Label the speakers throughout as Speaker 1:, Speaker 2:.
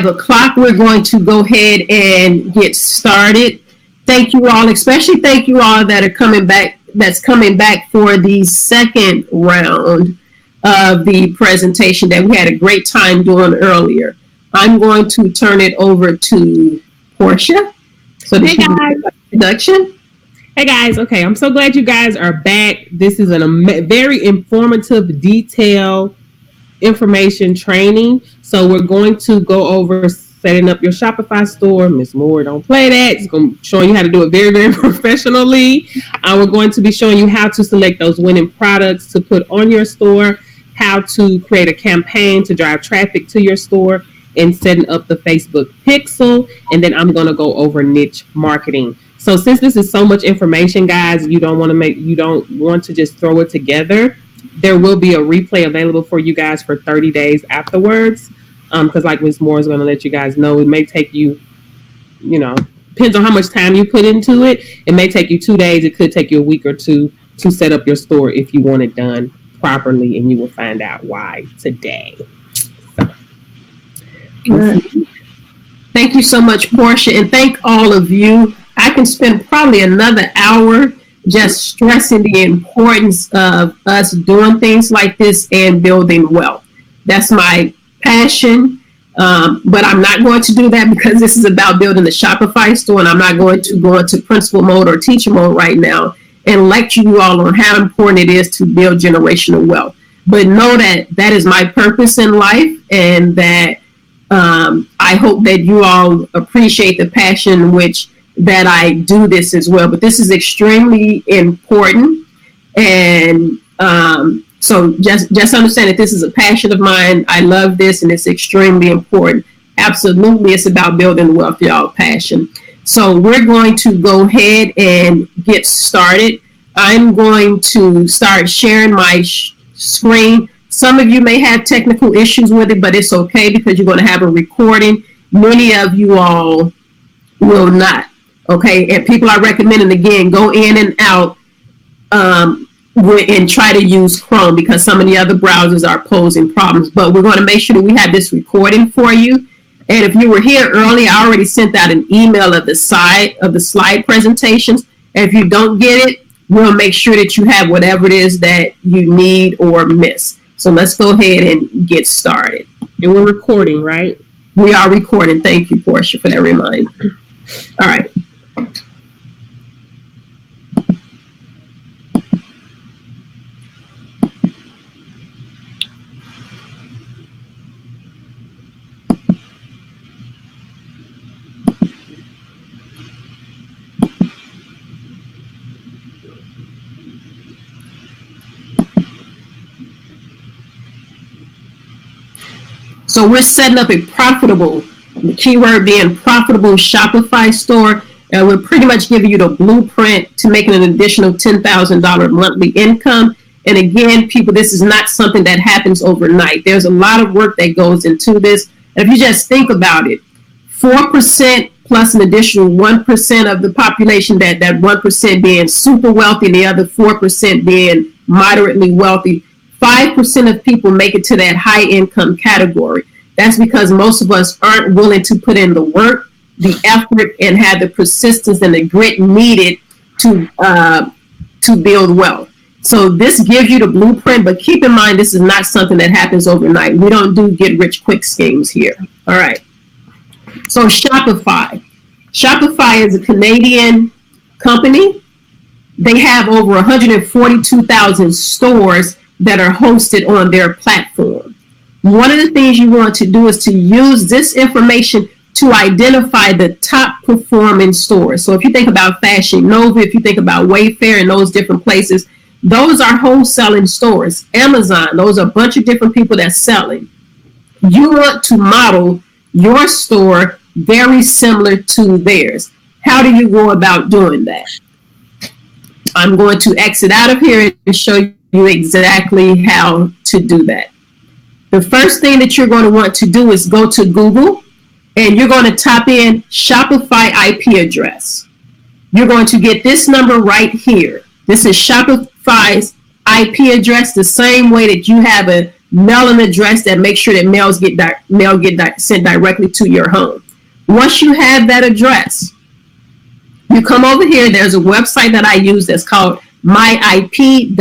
Speaker 1: o'clock. We're going to go ahead and get started. Thank you all, especially thank you all that are coming back, that's coming back for the second round of the presentation that we had a great time doing earlier. I'm going to turn it over to Portia. So hey guys, introduction.
Speaker 2: Hey guys, okay, I'm so glad you guys are back. This is a very informative, detailed information training. So we're going to go over setting up your Shopify store. Miss Moore, don't play that. It's going to show you how to do it very, very professionally. We're going to be showing you how to select those winning products to put on your store, how to create a campaign to drive traffic to your store, and setting up the Facebook pixel. And then I'm going to go over niche marketing. So since this is so much information, guys, you don't want to just throw it together. There will be a replay available for you guys for 30 days afterwards. Because like Ms. Moore is going to let you guys know, it may take you, depends on how much time you put into it. It may take you 2 days. It could take you a week or two to set up your store if you want it done properly, and you will find out why today. So.
Speaker 1: Thank you so much, Portia, and thank all of you. I can spend probably another hour just stressing the importance of us doing things like this and building wealth. That's my passion, but I'm not going to do that because this is about building the Shopify store, and I'm not going to go into principal mode or teacher mode right now and lecture you all on how important it is to build generational wealth. But know that that is my purpose in life, and that I hope that you all appreciate the passion which that I do this as well. But this is extremely important, and so just understand that this is a passion of mine. I love this, and it's extremely important. Absolutely, it's about building wealth, y'all. Passion. So we're going to go ahead and get started. I'm going to start sharing my screen. Some of you may have technical issues with it, but it's okay because you're going to have a recording. Many of you all will not. Okay, and people are recommending, again, go in and out and try to use Chrome because some of the other browsers are posing problems. But we're going to make sure that we have this recording for you. And if you were here early, I already sent out an email of the slide presentations. And if you don't get it, we'll make sure that you have whatever it is that you need or miss. So let's go ahead and get started.
Speaker 2: And we're recording, right?
Speaker 1: We are recording. Thank you, Portia, for that reminder. All right. So we're setting up a profitable, the keyword being profitable, Shopify store. And we're pretty much giving you the blueprint to making an additional $10,000 monthly income. And again, people, this is not something that happens overnight. There's a lot of work that goes into this. And if you just think about it, 4% plus an additional 1% of the population, that 1% being super wealthy and the other 4% being moderately wealthy, 5% of people make it to that high income category. That's because most of us aren't willing to put in the work, the effort, and have the persistence and the grit needed to build wealth. So this gives you the blueprint, but keep in mind, this is not something that happens overnight. We don't do get rich quick schemes here. All right. So Shopify. Shopify is a Canadian company. They have over 142,000 stores that are hosted on their platform. One of the things you want to do is to use this information to identify the top performing stores. So if you think about Fashion Nova, if you think about Wayfair and those different places, those are wholesaling stores. Amazon, those are a bunch of different people that's selling. You want to model your store very similar to theirs. How do you go about doing that? I'm going to exit out of here and show you exactly how to do that. The first thing that you're going to want to do is go to Google, and you're going to type in Shopify IP address. You're going to get this number right here. This is Shopify's IP address, the same way that you have a mailing address that makes sure that mail get sent directly to your home. Once you have that address, you come over here. There's a website that I use that's called myip.ms.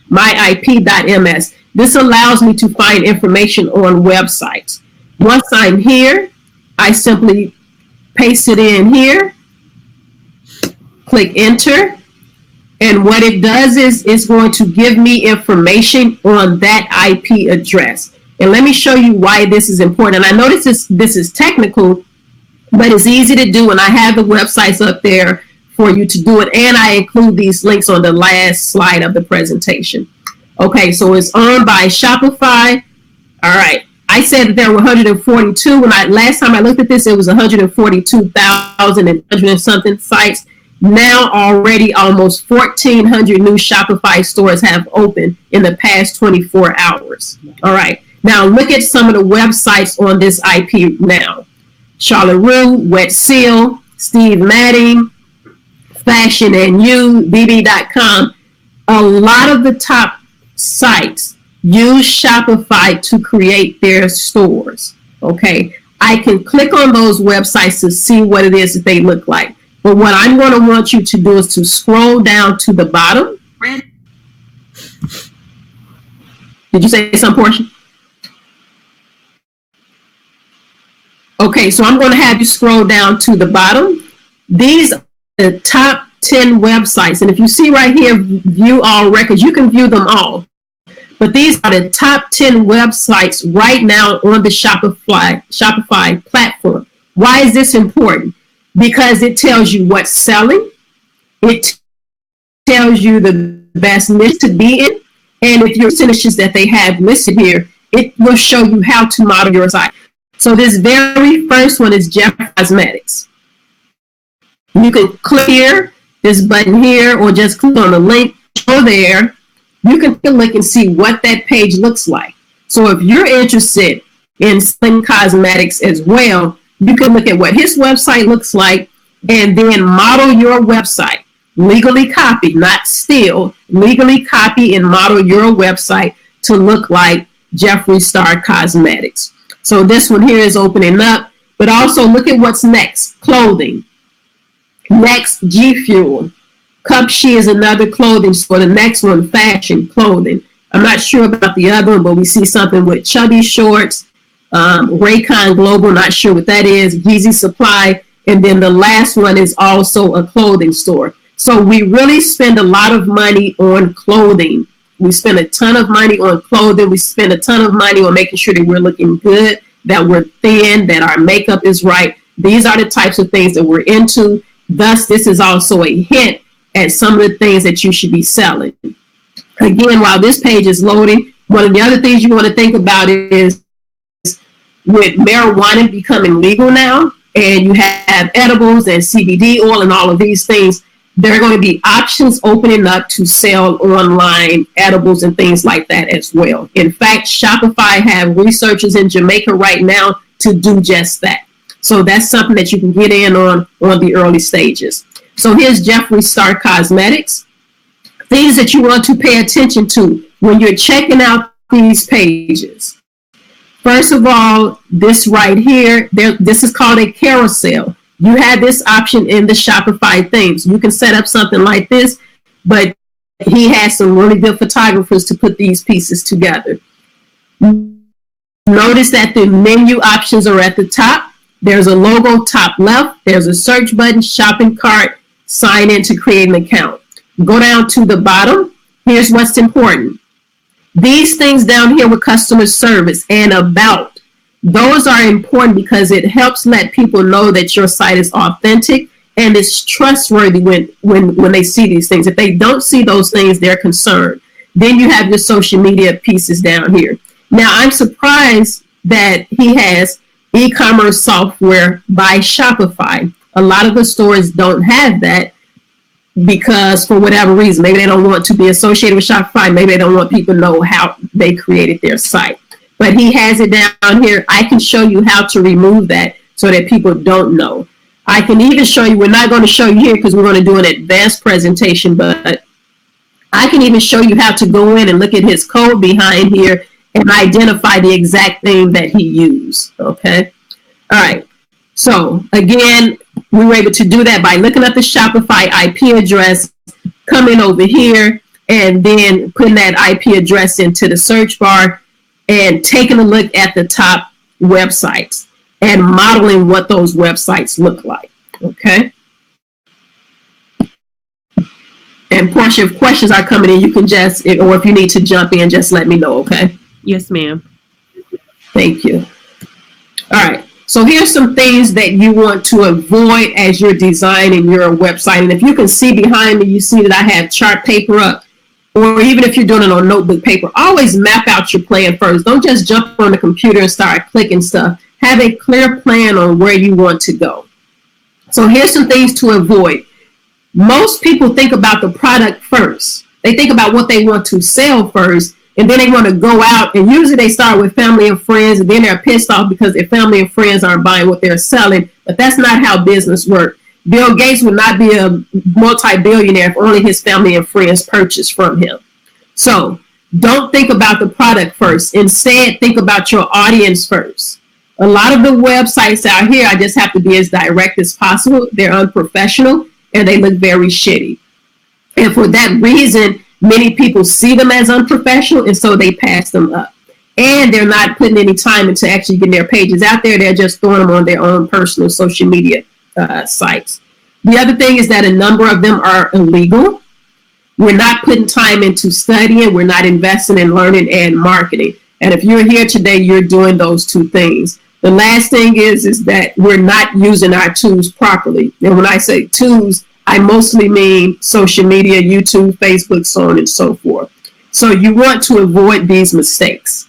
Speaker 1: myip.ms. This allows me to find information on websites. Once I'm here, I simply paste it in here, click enter, and what it does is it's going to give me information on that IP address. And let me show you why this is important. And I know this is technical, but it's easy to do, and I have the websites up there for you to do it, and I include these links on the last slide of the presentation. Okay, so it's owned by Shopify. All right, I said that there were 142. Last time I looked at this, it was 142,000 and 100 and something sites. Now already almost 1,400 new Shopify stores have opened in the past 24 hours. All right, now look at some of the websites on this IP now. Charlotte Rue, Wet Seal, Steve Madden, Fashion and You, BB.com. A lot of the top sites use Shopify to create their stores. Okay, I can click on those websites to see what it is that they look like. But what I'm going to want you to do is to scroll down to the bottom. Did you say some portion? Okay, so I'm going to have you scroll down to the bottom. These are the top 10 websites. And if you see right here, view all records, you can view them all. But these are the top 10 websites right now on the Shopify platform. Why is this important? Because it tells you what's selling. It tells you the best niche to be in. And if your niches that they have listed here, it will show you how to model your site. So this very first one is Jeff Cosmetics. You can click here, this button here, or just click on the link, go there. You can look and see what that page looks like. So if you're interested in selling cosmetics as well, you can look at what his website looks like and then model your website. Legally copy, not steal, legally copy and model your website to look like Jeffree Star Cosmetics. So this one here is opening up, but also look at what's next. Clothing. Next, G Fuel. Cupshe is another clothing store. The next one, fashion, clothing. I'm not sure about the other one, but we see something with Chubby Shorts, Raycon Global, not sure what that is, Yeezy Supply, and then the last one is also a clothing store. So we really spend a lot of money on clothing. We spend a ton of money on clothing. We spend a ton of money on making sure that we're looking good, that we're thin, that our makeup is right. These are the types of things that we're into. Thus, this is also a hint at some of the things that you should be selling. Again, while this page is loading, one of the other things you want to think about is with marijuana becoming legal now, and you have edibles and CBD oil and all of these things, there are going to be options opening up to sell online edibles and things like that as well. In fact, Shopify have researchers in Jamaica right now to do just that. So that's something that you can get in on the early stages. So here's Jeffree Star Cosmetics. Things that you want to pay attention to when you're checking out these pages. First of all, this right here, this is called a carousel. You have this option in the Shopify themes. You can set up something like this, but he has some really good photographers to put these pieces together. Notice that the menu options are at the top. There's a logo top left. There's a search button, shopping cart, sign in to create an account. Go down to the bottom. Here's what's important. These things down here with customer service and about, those are important because it helps let people know that your site is authentic and it's trustworthy when they see these things. If they don't see those things, they're concerned. Then you have your social media pieces down here. Now, I'm surprised that he has e-commerce software by Shopify. A lot of the stores don't have that because for whatever reason, maybe they don't want to be associated with Shopify. Maybe they don't want people to know how they created their site. But he has it down here. I can show you how to remove that so that people don't know. I can even show you, we're not going to show you here because we're going to do an advanced presentation, but I can even show you how to go in and look at his code behind here and identify the exact thing that he used. Okay. All right. So again, we were able to do that by looking up the Shopify IP address, coming over here, and then putting that IP address into the search bar and taking a look at the top websites and modeling what those websites look like. Okay. And Portia, if questions are coming in, you can just, or if you need to jump in, just let me know. Okay.
Speaker 2: Yes, ma'am.
Speaker 1: Thank you. All right. So here's some things that you want to avoid as you're designing your website. And if you can see behind me, you see that I have chart paper up, or even if you're doing it on notebook paper, always map out your plan first. Don't just jump on the computer and start clicking stuff. Have a clear plan on where you want to go. So here's some things to avoid. Most people think about the product first. They think about what they want to sell first, and then they want to go out, and usually they start with family and friends, and then they're pissed off because their family and friends aren't buying what they're selling. But that's not how business works. Bill Gates would not be a multi-billionaire if only his family and friends purchased from him. So don't think about the product first. Instead, think about your audience first. A lot of the websites out here, I just have to be as direct as possible. They're unprofessional and they look very shitty. And for that reason, many people see them as unprofessional, and so they pass them up. And they're not putting any time into actually getting their pages out there. They're just throwing them on their own personal social media sites. The other thing is that a number of them are illegal. We're not putting time into studying. We're not investing in learning and marketing. And if you're here today, you're doing those two things. The last thing is that we're not using our tools properly. And when I say tools, I mostly mean social media, YouTube, Facebook, so on and so forth. So you want to avoid these mistakes.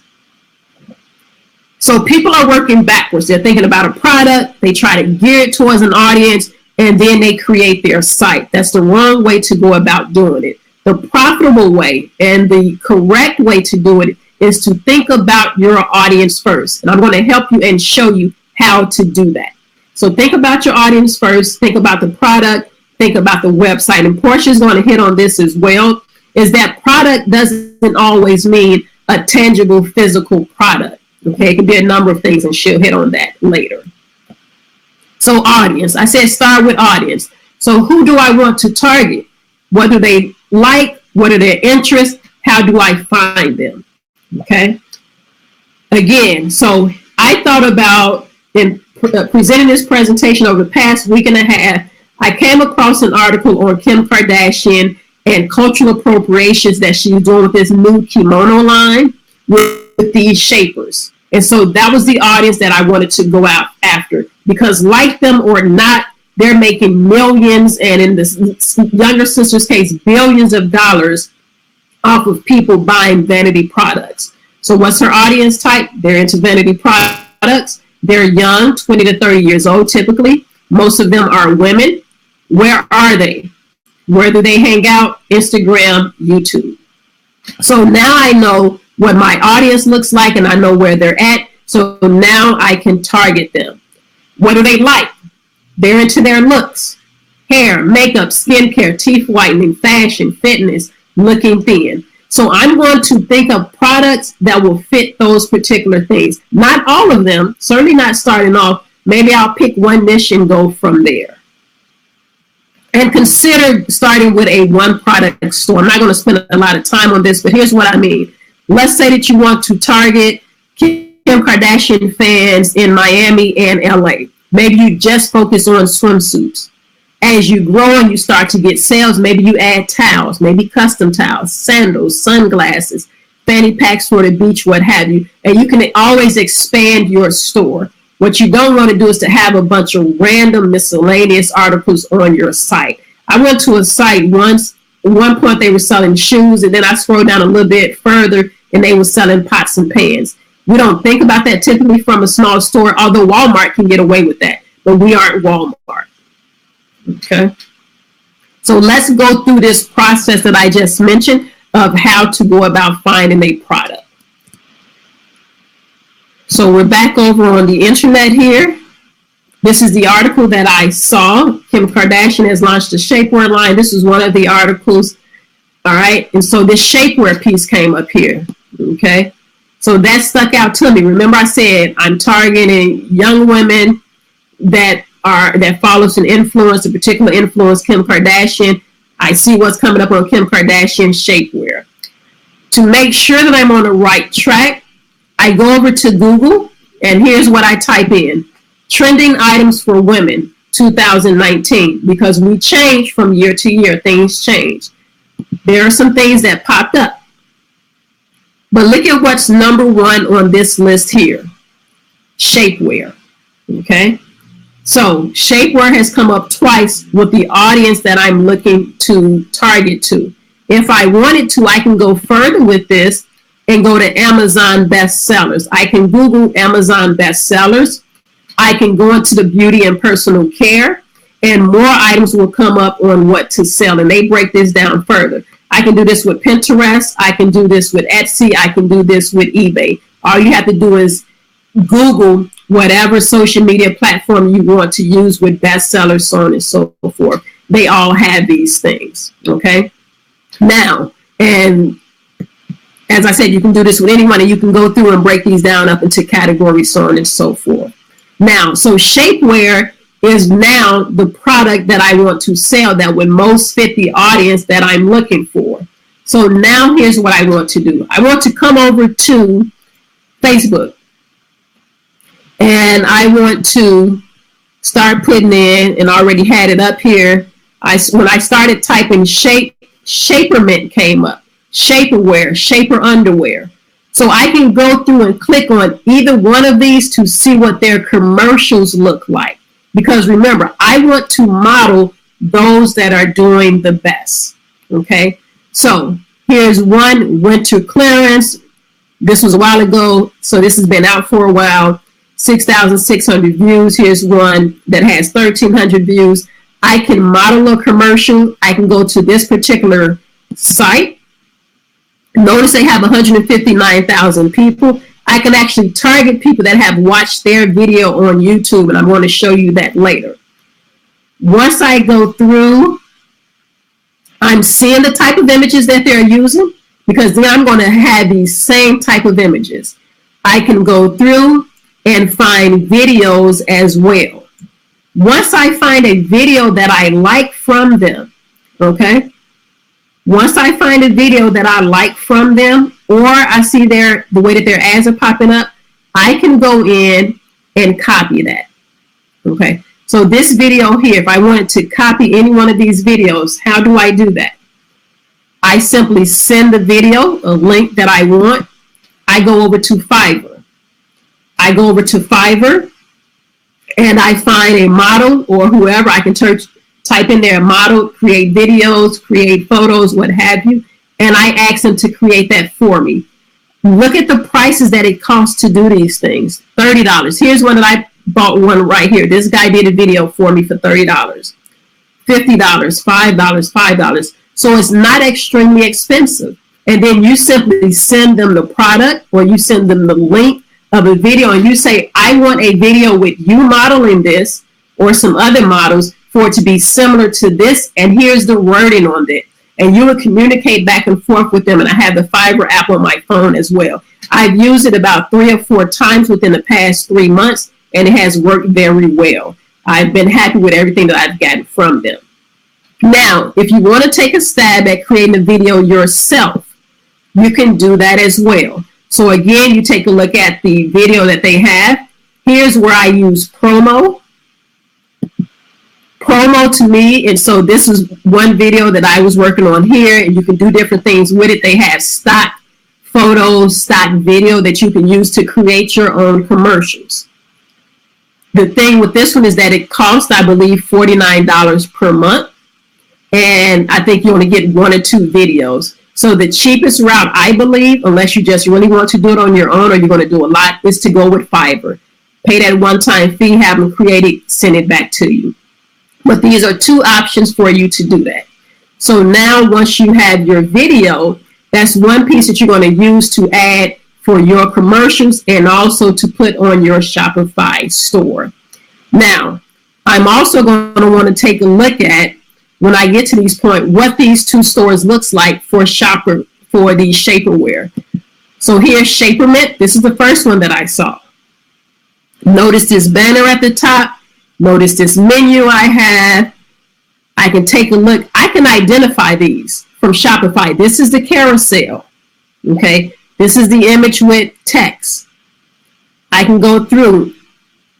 Speaker 1: So people are working backwards. They're thinking about a product, they try to gear it towards an audience, and then they create their site. That's the wrong way to go about doing it. The profitable way and the correct way to do it is to think about your audience first. And I'm going to help you and show you how to do that. So think about your audience first, think about the product, think about the website. And Portia is going to hit on this as well, is that product doesn't always mean a tangible physical product. Okay, it can be a number of things, and she'll hit on that later. So audience, I said start with audience. So who do I want to target? What do they like? What are their interests? How do I find them? Okay. Again, so I thought about in presenting this presentation over the past week and a half, I came across an article on Kim Kardashian and cultural appropriations that she's doing with this new kimono line with these shapers. And so that was the audience that I wanted to go out after, because like them or not, they're making millions, and in this younger sister's case, billions of dollars off of people buying vanity products. So what's her audience type? They're into vanity products. They're young, 20 to 30 years old typically. Most of them are women. Where are they? Where do they hang out? Instagram, YouTube. So now I know what my audience looks like, and I know where they're at. So now I can target them. What do they like? They're into their looks, hair, makeup, skincare, teeth whitening, fashion, fitness, looking thin. So I'm going to think of products that will fit those particular things. Not all of them, certainly not starting off. Maybe I'll pick one niche and go from there. And consider starting with a one product store. I'm not going to spend a lot of time on this, but here's what I mean. Let's say that you want to target Kim Kardashian fans in Miami and LA. Maybe you just focus on swimsuits. As you grow and you start to get sales, maybe you add towels, maybe custom towels, sandals, sunglasses, fanny packs for the beach, what have you. And you can always expand your store. What you don't want to do is to have a bunch of random miscellaneous articles on your site. I went to a site once. At one point they were selling shoes, and then I scrolled down a little bit further and they were selling pots and pans. We don't think about that typically from a small store, although Walmart can get away with that, but we aren't Walmart. Okay. So let's go through this process that I just mentioned of how to go about finding a product. So we're back over on the internet here. This is the article that I saw. Kim Kardashian has launched a shapewear line. This is one of the articles. All right. And so this shapewear piece came up here. Okay. So that stuck out to me. Remember I said I'm targeting young women that follows an influence, a particular influence, Kim Kardashian. I see what's coming up on Kim Kardashian shapewear. To make sure that I'm on the right track, I go over to Google, and here's what I type in. Trending items for women, 2019, because we change from year to year. Things change. There are some things that popped up. But look at what's number one on this list here. Shapewear. Okay? So shapewear has come up twice with the audience that I'm looking to target to. If I wanted to, I can go further with this and go to Amazon bestsellers. I can Google Amazon bestsellers. I can go into the beauty and personal care, and more items will come up on what to sell. And they break this down further. I can do this with Pinterest. I can do this with Etsy. I can do this with eBay. All you have to do is Google whatever social media platform you want to use with bestsellers, so on and so forth. They all have these things. Okay. Now, and as I said, you can do this with anyone, and you can go through and break these down up into categories, so on and so forth. Now, so shapewear is now the product that I want to sell that would most fit the audience that I'm looking for. So now here's what I want to do. I want to come over to Facebook, and I want to start putting in, and already had it up here. When I started typing shapermint came up. Shaperwear, shaper underwear. So I can go through and click on either one of these to see what their commercials look like. Because remember, I want to model those that are doing the best. Okay. So here's one, winter clearance. This was a while ago. So this has been out for a while. 6,600 views. Here's one that has 1,300 views. I can model a commercial. I can go to this particular site. Notice they have 159,000 people. I can actually target people that have watched their video on YouTube, and I'm going to show you that later. Once I go through, I'm seeing the type of images that they're using, because then I'm going to have these same type of images. I can go through and find videos as well. Once I find a video that I like from them, okay? Once I find a video that I like from them, or I see the way that their ads are popping up, I can go in and copy that. Okay. So this video here, if I wanted to copy any one of these videos, how do I do that? I simply send the video, a link that I want. I go over to Fiverr. I go over to Fiverr and I find a model or whoever. I can type in their model, create videos, create photos, what have you, and I ask them to create that for me. Look at the prices that it costs to do these things. $30. Here's one that I bought one right here. This guy did a video for me for $30. $50, $5. So it's not extremely expensive. And then you simply send them the product, or you send them the link of a video, and you say, I want a video with you modeling this or some other models for it to be similar to this, and here's the wording on it. And you would communicate back and forth with them, and I have the Fiverr app on my phone as well. I've used it about 3 or 4 times within the past 3 months, and it has worked very well. I've been happy with everything that I've gotten from them. Now, if you want to take a stab at creating a video yourself, you can do that as well. So again, you take a look at the video that they have. Here's where I use promo. Promo to me, and so this is one video that I was working on here, and you can do different things with it. They have stock photos, stock video that you can use to create your own commercials. The thing with this one is that it costs, I believe, $49 per month, and I think you only get 1 or 2 videos. So the cheapest route, I believe, unless you just really want to do it on your own or you're going to do a lot, is to go with Fiverr. Pay that one-time fee, have them create it, send it back to you. But these are 2 options for you to do that. So now once you have your video, that's one piece that you're going to use to add for your commercials and also to put on your Shopify store. Now, I'm also going to want to take a look at when I get to these points, what these two stores looks like for shopper for the shaperware. So here's Shapermint. This is the first one that I saw. Notice this banner at the top. Notice this menu I have. I can take a look. I can identify these from Shopify. This is the carousel. Okay. This is the image with text. I can go through.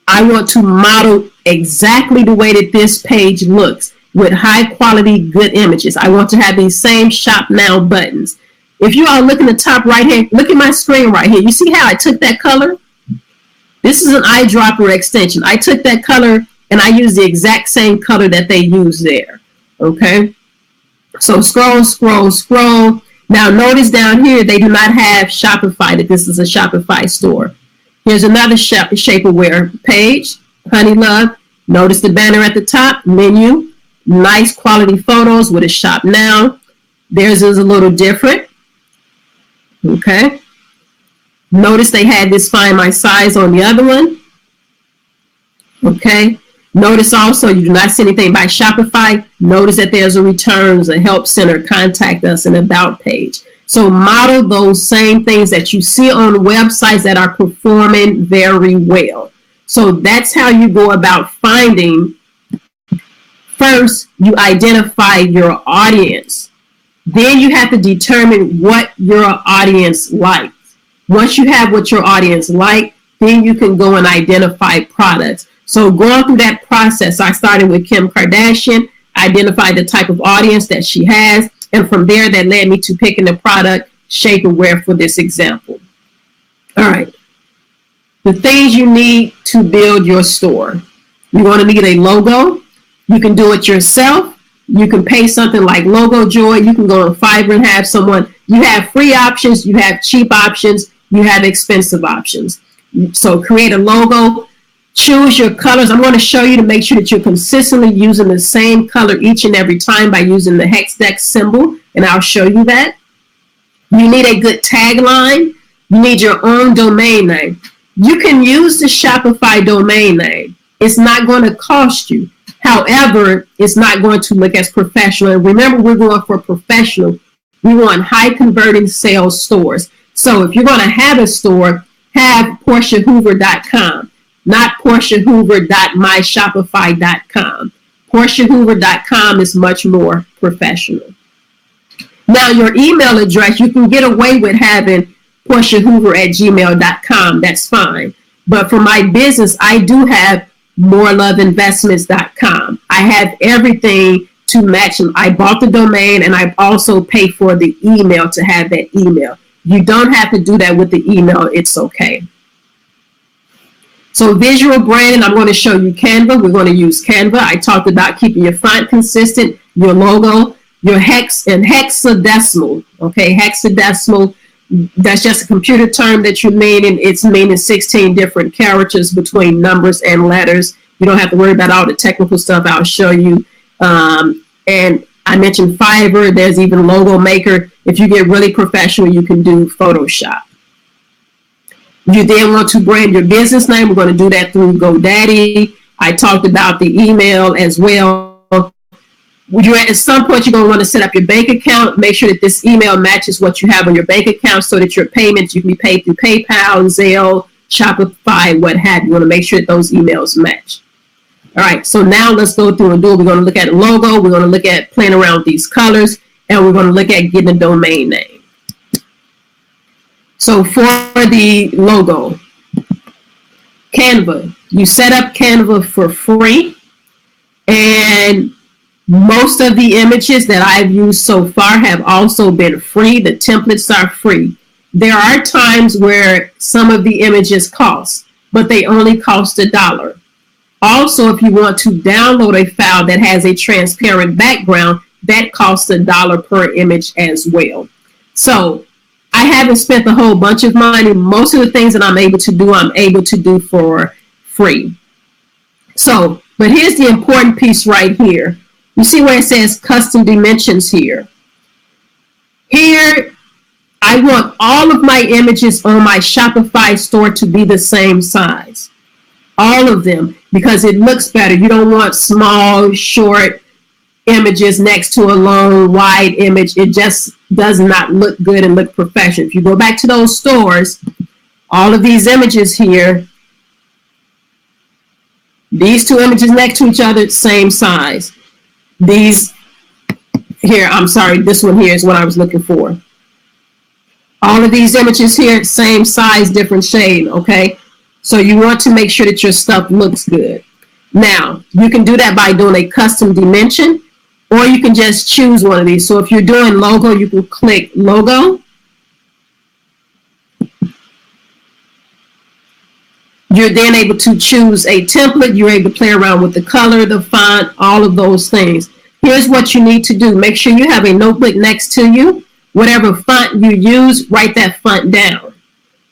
Speaker 1: I want to model exactly the way that this page looks with high quality, good images. I want to have these same shop now buttons. If you all look in the top right hand, look at my screen right here. You see how I took that color? This is an eyedropper extension. I took that color and I used the exact same color that they use there. Okay. So scroll, scroll, scroll. Now notice down here, they do not have Shopify, that this is a Shopify store. Here's another shaperware page, Honey Love. Notice the banner at the top, menu, nice quality photos with a shop now. Theirs is a little different. Okay. Notice they had this find my size on the other one. Okay. Notice also you do not see anything by Shopify. Notice that there's a returns, a help center, contact us, and about page. So model those same things that you see on websites that are performing very well. So that's how you go about finding. First, you identify your audience. Then you have to determine what your audience likes. Once you have what your audience like, then you can go and identify products. So going through that process, I started with Kim Kardashian, identified the type of audience that she has, and from there that led me to picking the product shaperware for this example. All right. The things you need to build your store. You're going to need a logo. You can do it yourself. You can pay something like Logo Joy. You can go on Fiverr and have someone. You have free options. You have cheap options. You have expensive options. So create a logo. Choose your colors. I'm going to show you to make sure that you're consistently using the same color each and every time by using the hexadex symbol, and I'll show you that. You need a good tagline. You need your own domain name. You can use the Shopify domain name. It's not going to cost you. However, it's not going to look as professional. And remember, we're going for professional. We want high converting sales stores. So if you're going to have a store, have PortiaHoover.com. Not PortiaHoover.myshopify.com. PortiaHoover.com is much more professional. Now, your email address, you can get away with having PortiaHoover@gmail.com. That's fine. But for my business, I do have moreloveinvestments.com. I have everything to match them. I bought the domain and I also pay for the email to have that email. You don't have to do that with the email. It's okay. So visual branding, I'm going to show you Canva. We're going to use Canva. I talked about keeping your font consistent, your logo, your hex and hexadecimal. Okay, hexadecimal, that's just a computer term that you mean, and it's meaning 16 different characters between numbers and letters. You don't have to worry about all the technical stuff. I'll show you. And I mentioned Fiverr. There's even Logo Maker. If you get really professional, you can do Photoshop. You then want to brand your business name. We're going to do that through GoDaddy. I talked about the email as well. At some point, you're going to want to set up your bank account. Make sure that this email matches what you have on your bank account so that your payments, you can be paid through PayPal, Zelle, Shopify, what have you. You want to make sure that those emails match. All right, so now let's go through and do it. We're going to look at a logo. We're going to look at playing around with these colors, and we're going to look at getting a domain name. So for the logo, Canva, you set up Canva for free, and most of the images that I've used so far have also been free. The templates are free. There are times where some of the images cost, but they only cost $1. Also, if you want to download a file that has a transparent background, that costs $1 per image as well. So I haven't spent a whole bunch of money. Most of the things that I'm able to do for free. So, but here's the important piece right here. You see where it says custom dimensions here. Here, I want all of my images on my Shopify store to be the same size. All of them, because it looks better. You don't want small, short, images next to a long, wide image. It just does not look good and look professional. If you go back to those stores, all of these images here, these two images next to each other, same size. These here, I'm sorry, this one here is what I was looking for. All of these images here, same size, different shade, okay? So you want to make sure that your stuff looks good. Now, you can do that by doing a custom dimension, or you can just choose one of these. So if you're doing logo, you can click logo. You're then able to choose a template. You're able to play around with the color, the font, all of those things. Here's what you need to do. Make sure you have a notebook next to you. Whatever font you use, write that font down.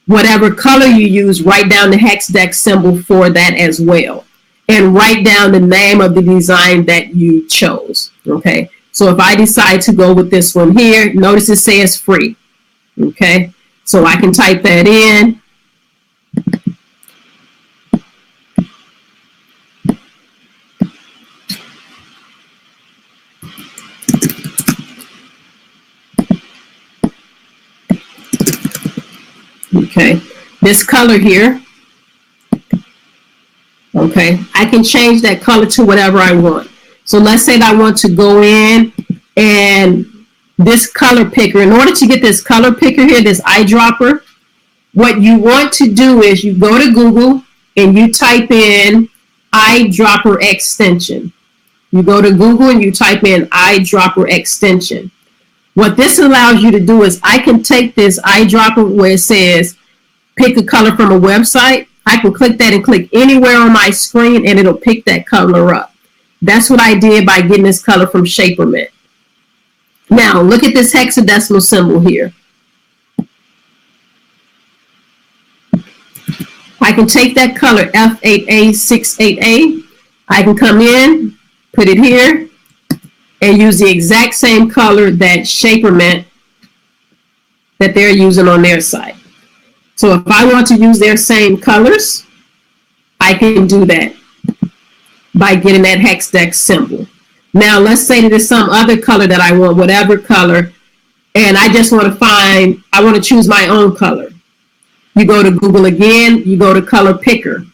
Speaker 1: Whatever color you use, write down the hexadex symbol for that as well. And write down the name of the design that you chose, okay? So if I decide to go with this one here, notice it says free, okay? So I can type that in. Okay, this color here, okay, I can change that color to whatever I want. So let's say that I want to go in and this color picker, in order to get this color picker here, this eyedropper, what you want to do is you go to Google and you type in eyedropper extension. You go to Google and you type in eyedropper extension. What this allows you to do is I can take this eyedropper where it says pick a color from a website. I can click that and click anywhere on my screen and it'll pick that color up. That's what I did by getting this color from Shapermint. Now look at this hexadecimal symbol here. I can take that color F8A68A. I can come in, put it here, and use the exact same color that Shapermint that they're using on their site. So if I want to use their same colors, I can do that by getting that hexadex symbol. Now let's say that there's some other color that I want, whatever color, and I just want to find, I want to choose my own color. You go to Google again, you go to color picker.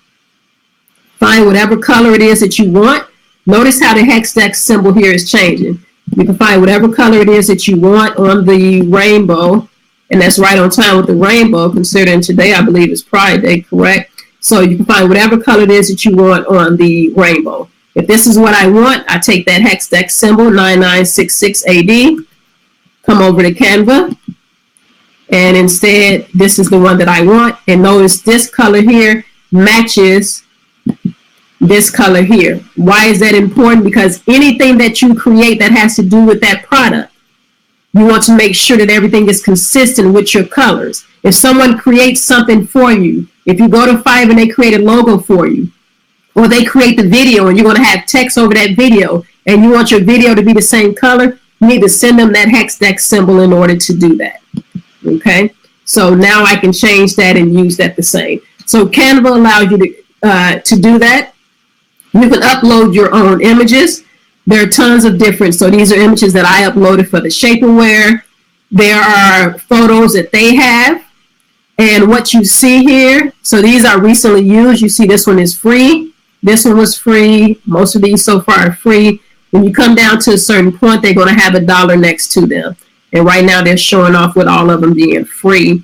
Speaker 1: Find whatever color it is that you want. Notice how the hexadex symbol here is changing. You can find whatever color it is that you want on the rainbow, and that's right on time with the rainbow, considering today I believe is Pride Day, correct? So you can find whatever color it is that you want on the rainbow. If this is what I want, I take that hexadex symbol, 9966AD, come over to Canva, and instead this is the one that I want. And notice this color here matches this color here. Why is that important? Because anything that you create that has to do with that product, you want to make sure that everything is consistent with your colors. If someone creates something for you, if you go to Fiverr and they create a logo for you, or they create the video and you're going to have text over that video and you want your video to be the same color, you need to send them that hexadex symbol in order to do that. Okay, so now I can change that and use that the same. So Canva allows you to do that. You can upload your own images. There are tons of different, so these are images that I uploaded for the Shaperware. There are photos that they have. And what you see here, so these are recently used. You see this one is free. This one was free. Most of these so far are free. When you come down to a certain point, they're going to have $1 next to them. And right now they're showing off with all of them being free.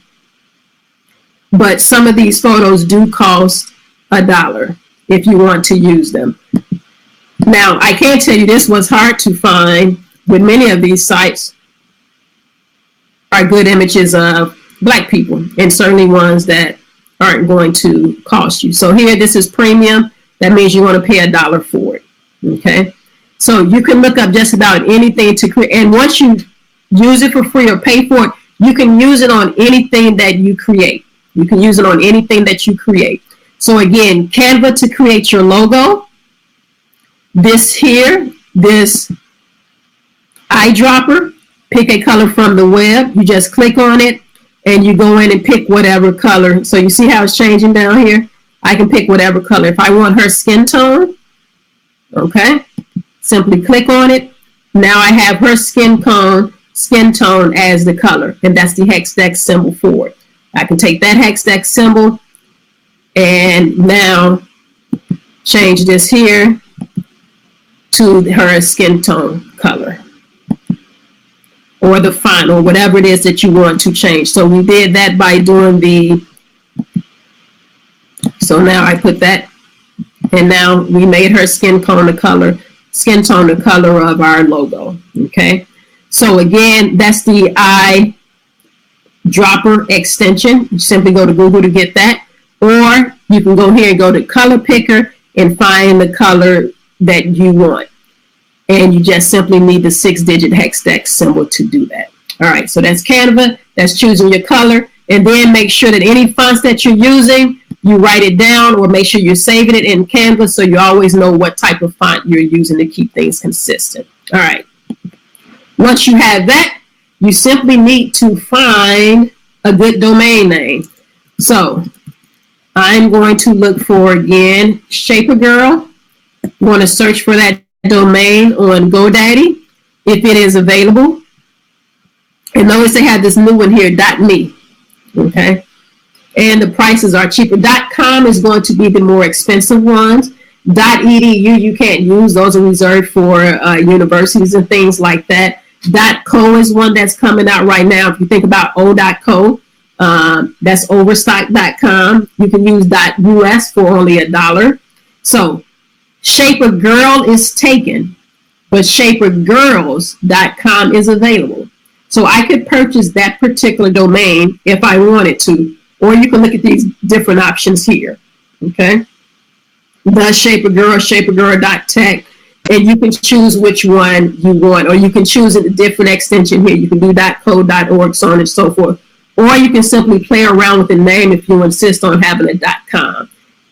Speaker 1: But some of these photos do cost $1 if you want to use them. Now, I can tell you this was hard to find with many of these sites are good images of Black people, and certainly ones that aren't going to cost you. So here, this is premium. That means you want to pay $1 for it. Okay. So you can look up just about anything to create. And once you use it for free or pay for it, you can use it on anything that you create. You can use it on anything that you create. So again, Canva to create your logo. This here, this eyedropper, pick a color from the web. You just click on it and you go in and pick whatever color. So you see how it's changing down here? I can pick whatever color. If I want her skin tone, okay, simply click on it Now I have her skin tone as the color, and that's the hex symbol for it. I can take that hex symbol and now change this here to her skin tone color, or the font, or whatever it is that you want to change. So we did that by doing so now I put that, and now we made her skin tone the color of our logo. Okay. So again, that's the eyedropper extension. You simply go to Google to get that, or you can go here and go to color picker and find the color that you want. And you just simply need the 6-digit hex symbol to do that. All right, so that's Canva. That's choosing your color. And then make sure that any fonts that you're using, you write it down, or make sure you're saving it in Canva so you always know what type of font you're using to keep things consistent. All right. Once you have that, you simply need to find a good domain name. So I'm going to look for, again, Shaper Girl. I'm going to search for that domain on GoDaddy if it is available. And notice they have this new one here, .me. Okay. And the prices are cheaper. .com is going to be the more expensive ones. .edu you can't use. Those are reserved for universities and things like that. .co is one that's coming out right now. If you think about o.co, that's overstock.com. You can use .us for only $1. So Shaper Girl is taken, but shapergirls.com is available. So I could purchase that particular domain if I wanted to, or you can look at these different options here. Okay. The Shaper Girl, shapergirl.tech, and you can choose which one you want, or you can choose a different extension here. You can do .co, .org, so on and so forth. Or you can simply play around with the name if you insist on having a .com.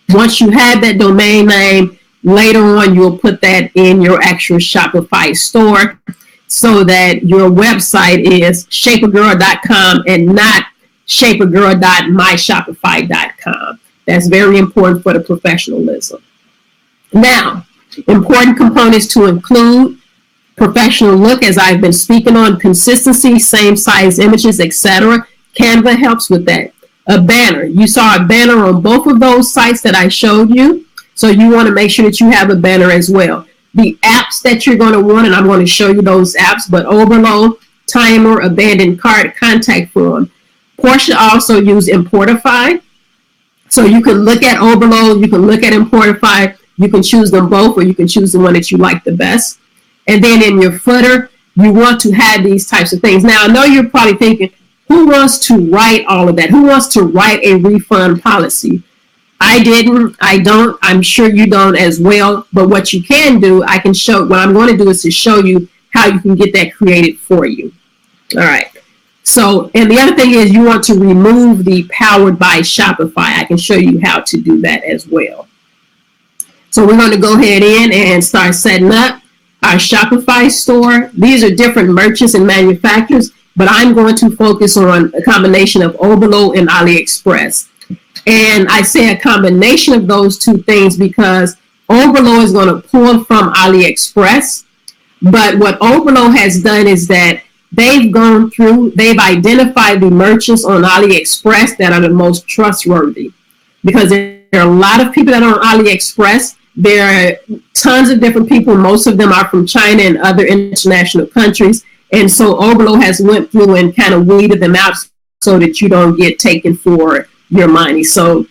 Speaker 1: Once you have that domain name, later on you'll put that in your actual Shopify store so that your website is shapergirl.com and not shapergirl.myshopify.com. That's very important for the professionalism. Now, important components to include: professional look, as I've been speaking on, consistency, same size images, etc. Canva helps with that. A banner. You saw a banner on both of those sites that I showed you. So you want to make sure that you have a banner as well. The apps that you're going to want, and I'm going to show you those apps, but Overload, Timer, Abandoned Cart, Contact Form. Portia also use Importify. So you can look at Overload, you can look at Importify, you can choose them both, or you can choose the one that you like the best. And then in your footer, you want to have these types of things. Now, I know you're probably thinking, who wants to write all of that? Who wants to write a refund policy? I didn't, I don't, I'm sure you don't as well. But what you can do, what I'm going to do is to show you how you can get that created for you. All right. So, and the other thing is you want to remove the Powered by Shopify. I can show you how to do that as well. So we're going to go ahead and start setting up our Shopify store. These are different merchants and manufacturers, but I'm going to focus on a combination of Overload and AliExpress. And I say a combination of those two things because Overload is going to pull from AliExpress. But what Overload has done is that they've identified the merchants on AliExpress that are the most trustworthy, because there are a lot of people that are on AliExpress. There are tons of different people. Most of them are from China and other international countries. And so Overload has went through and kind of weeded them out so that you don't get taken for your money. So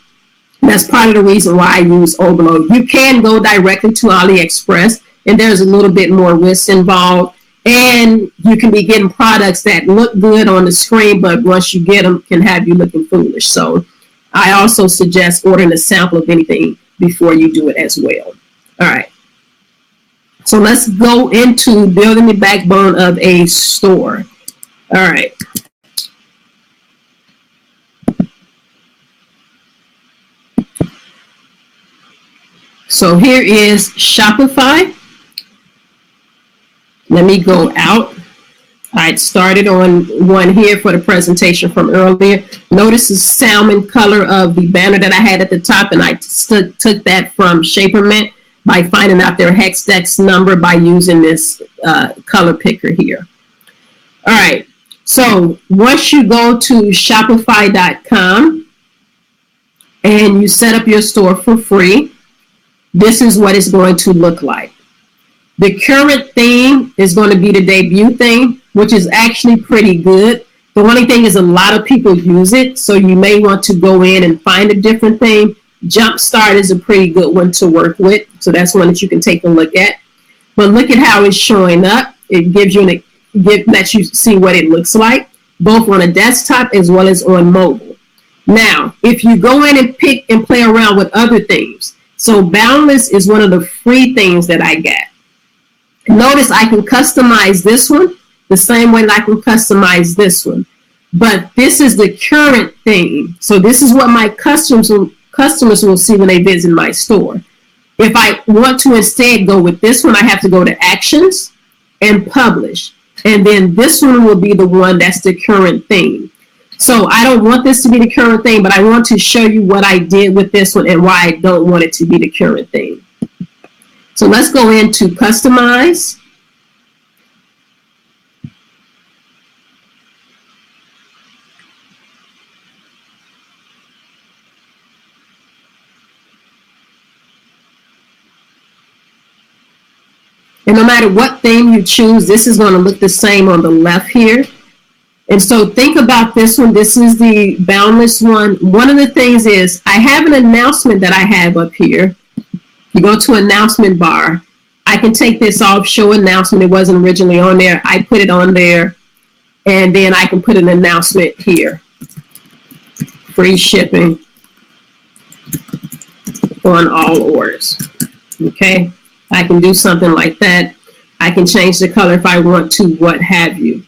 Speaker 1: that's part of the reason why I use Overload. You can go directly to AliExpress, and there's a little bit more risk involved. And you can be getting products that look good on the screen, but once you get them, can have you looking foolish. So I also suggest ordering a sample of anything before you do it as well. All right. So let's go into building the backbone of a store. All right. So here is Shopify. Let me go out. I started on one here for the presentation from earlier. Notice the salmon color of the banner that I had at the top, and I took that from Shapermint. by finding out their hex number by using this color picker here. All right. So once you go to Shopify.com and you set up your store for free, this is what it's going to look like. The current theme is going to be the debut theme, which is actually pretty good. The only thing is a lot of people use it, so you may want to go in and find a different theme. Jumpstart is a pretty good one to work with, so that's one that you can take a look at. But look at how it's showing up. It gives you lets you see what it looks like, both on a desktop as well as on mobile. Now, if you go in and pick and play around with other themes, so Boundless is one of the free themes that I got. Notice I can customize this one the same way that I can customize this one. But this is the current theme. So this is what my customers will see when they visit my store. If I want to instead go with this one, I have to go to Actions and Publish. And then this one will be the one that's the current theme. So I don't want this to be the current theme, but I want to show you what I did with this one and why I don't want it to be the current theme. So let's go into Customize. And no matter what theme you choose, this is going to look the same on the left here. And so think about this one. This is the Boundless one. One of the things is I have an announcement that I have up here. You go to announcement bar. I can take this off, show announcement. It wasn't originally on there. I put it on there. And then I can put an announcement here. Free shipping on all orders. Okay. I can do something like that. I can change the color if I want to, what have you.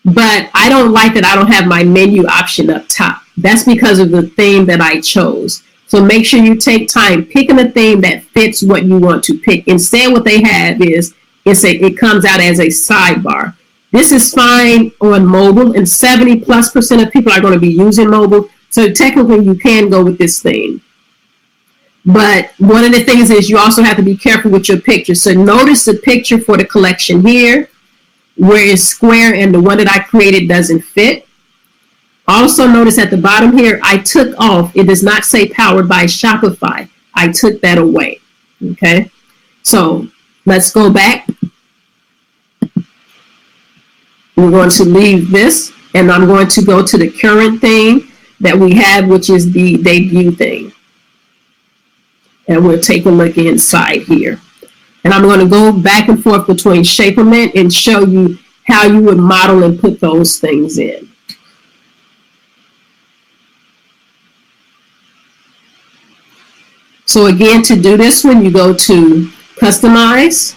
Speaker 1: But I don't like that I don't have my menu option up top. That's because of the theme that I chose. So make sure you take time picking a theme that fits what you want to pick. Instead, what they have is it comes out as a sidebar. This is fine on mobile, and 70+% of people are going to be using mobile. So technically, you can go with this theme. But one of the things is you also have to be careful with your picture. So notice the picture for the collection here, where it's square and the one that I created doesn't fit. Also notice at the bottom here, I took off, it does not say powered by Shopify. I took that away, okay? So let's go back. We're going to leave this, and I'm going to go to the current theme that we have, which is the debut theme. And we'll take a look inside here. And I'm going to go back and forth between Shapermint and show you how you would model and put those things in. So again, to do this one, you go to Customize.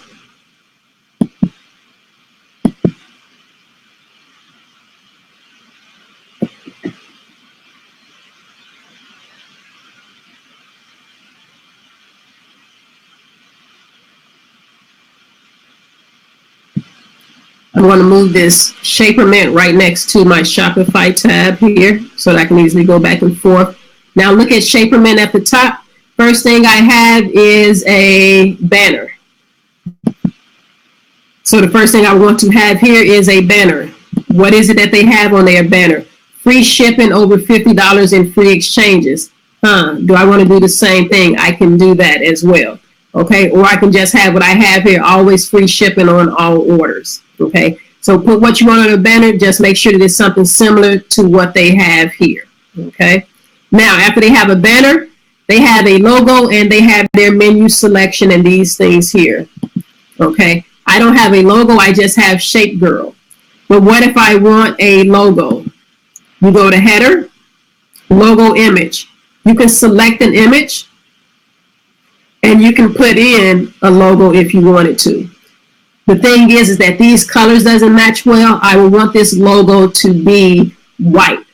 Speaker 1: I'm going to move this Shapermint right next to my Shopify tab here so that I can easily go back and forth. Now look at Shapermint at the top. First thing I have is a banner. So the first thing I want to have here is a banner. What is it that they have on their banner? Free shipping over $50 in free exchanges. Do I want to do the same thing? I can do that as well. Okay, or I can just have what I have here, always free shipping on all orders. Okay, so put what you want on the banner, just make sure that it's something similar to what they have here. Okay, now after they have a banner, they have a logo and they have their menu selection and these things here. Okay, I don't have a logo, I just have Shape Girl. But what if I want a logo? You go to header, logo image. You can select an image and you can put in a logo if you wanted to. The thing is that these colors doesn't match well. I would want this logo to be white.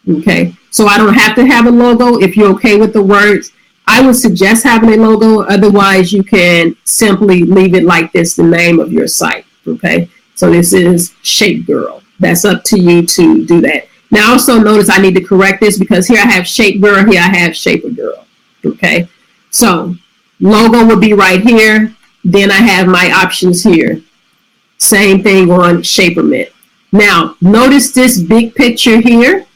Speaker 1: Okay, so I don't have to have a logo. If you're okay with the words, I would suggest having a logo. Otherwise, you can simply leave it like this, the name of your site. Okay, so this is Shape Girl. That's up to you to do that. Now, also notice I need to correct this because here I have Shape Girl, here I have Shaper Girl. Okay, so Logo would be right here. Then I have my options here. Same thing on Shapermint. Now, notice this big picture here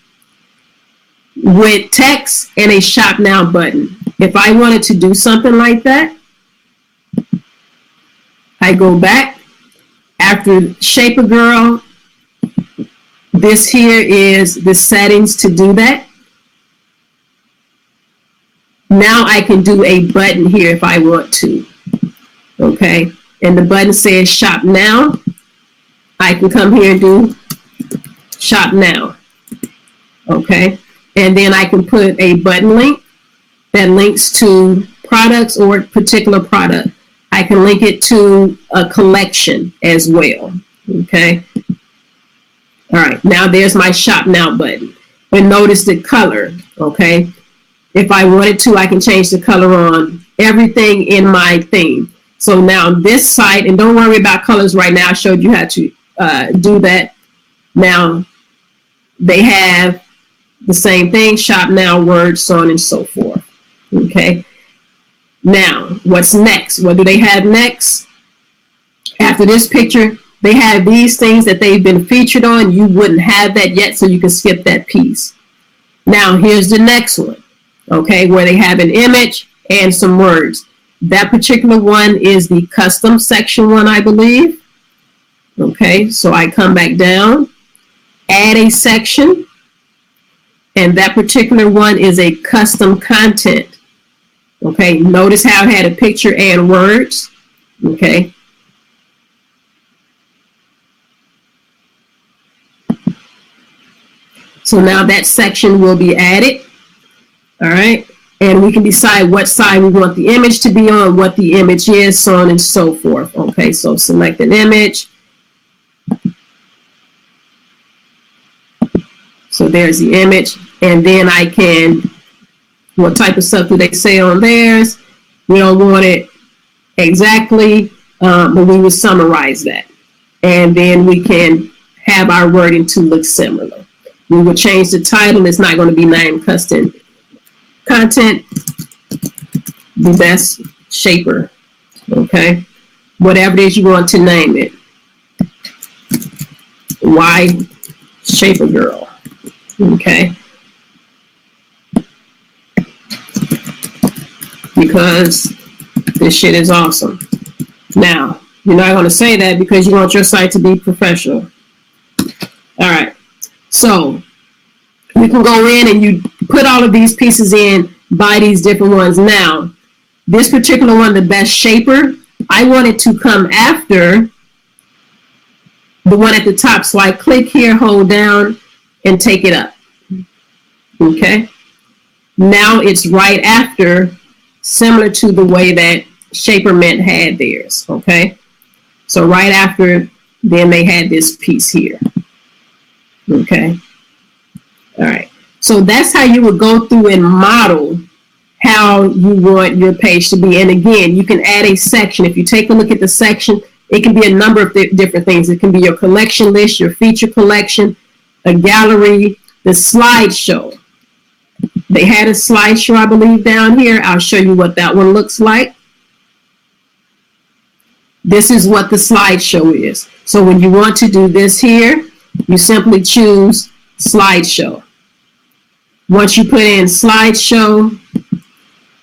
Speaker 1: with text and a Shop Now button. If I wanted to do something like that, I go back. After Shaper Girl, this here is the settings to do that. Now I can do a button here if I want to. Okay, and the button says Shop Now. I can come here and do Shop Now. Okay, and then I can put a button link that links to products or a particular product. I can link it to a collection as well. Okay. All right, now there's my Shop Now button. And notice the color, okay? If I wanted to, I can change the color on everything in my theme. So now this site, and don't worry about colors right now, I showed you how to do that. Now, they have the same thing, Shop Now, words, so on and so forth, okay? Now, what's next? What do they have next? After this picture, they have these things that they've been featured on. You wouldn't have that yet, so you can skip that piece. Now, here's the next one, okay, where they have an image and some words. That particular one is the custom section one, I believe. Okay, so I come back down, add a section, and that particular one is a custom content. Okay, notice how it had a picture and words. Okay. So now that section will be added. All right. And we can decide what side we want the image to be on, what the image is, so on and so forth. Okay, so select an image. So there's the image. And then I can, what type of stuff do they say on theirs? We don't want it exactly, but we will summarize that. And then we can have our wording to look similar. We will change the title. It's not going to be named custom content, the best shaper. Okay. Whatever it is you want to name it. Why Shaper Girl? Okay. Because this shit is awesome. Now, you're not going to say that because you want your site to be professional. All right. So you can go in and you put all of these pieces in, buy these different ones. Now, this particular one, the best shaper, I want it to come after the one at the top. So I click here, hold down, and take it up. Okay. Now it's right after, similar to the way that Shapermint had theirs. Okay. So right after, then they had this piece here. Okay. All right. So that's how you would go through and model how you want your page to be. And again, you can add a section. If you take a look at the section, it can be a number of different things. It can be your collection list, your feature collection, a gallery, the slideshow. They had a slideshow, I believe, down here. I'll show you what that one looks like. This is what the slideshow is. So when you want to do this here, you simply choose slideshow. Once you put in slideshow,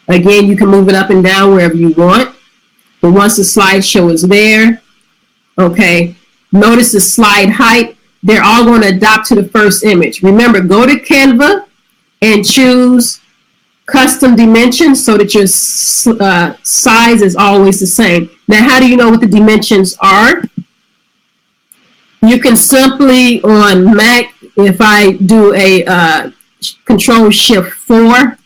Speaker 1: again, you can move it up and down wherever you want. But once the slideshow is there, okay, notice the slide height. They're all going to adopt to the first image. Remember, go to Canva and choose custom dimensions so that your size is always the same. Now, how do you know what the dimensions are? You can simply, on Mac, if I do a Control-Shift-4,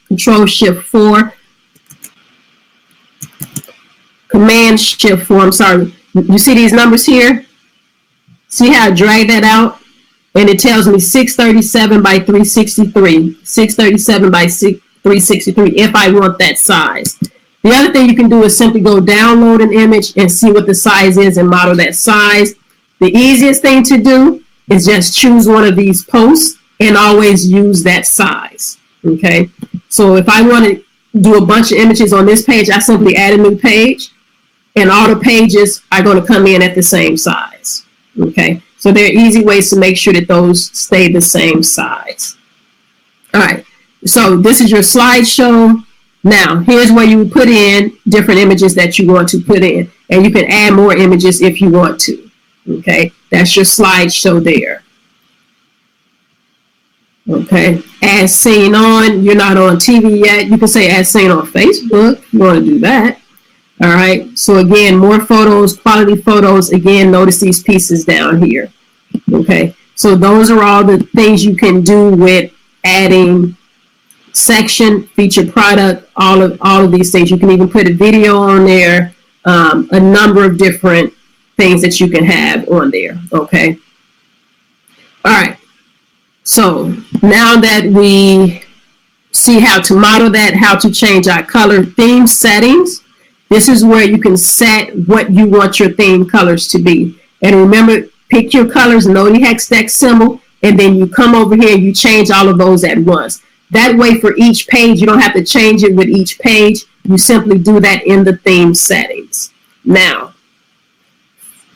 Speaker 1: Command-Shift-4, I'm sorry. You see these numbers here? See how I drag that out? And it tells me 637 by 363. 637 by 363 if I want that size. The other thing you can do is simply go download an image and see what the size is and model that size. The easiest thing to do is just choose one of these posts and always use that size. Okay. So if I want to do a bunch of images on this page, I simply add a new page, and all the pages are going to come in at the same size. Okay, so there are easy ways to make sure that those stay the same size. All right, so this is your slideshow. Now, here's where you put in different images that you want to put in, and you can add more images if you want to. Okay, that's your slideshow there. Okay, as seen on, you're not on TV yet. You can say as seen on Facebook if you want to do that. All right, so again, more photos, quality photos. Again, notice these pieces down here. Okay, so those are all the things you can do with adding section, featured product, all of these things. You can even put a video on there, a number of different things that you can have on there. Okay, all right. So now that we see how to model that, how to change our color theme settings, this is where you can set what you want your theme colors to be. And remember, pick your colors, know the hex deck symbol, and then you come over here and you change all of those at once. That way for each page, you don't have to change it with each page. You simply do that in the theme settings. Now,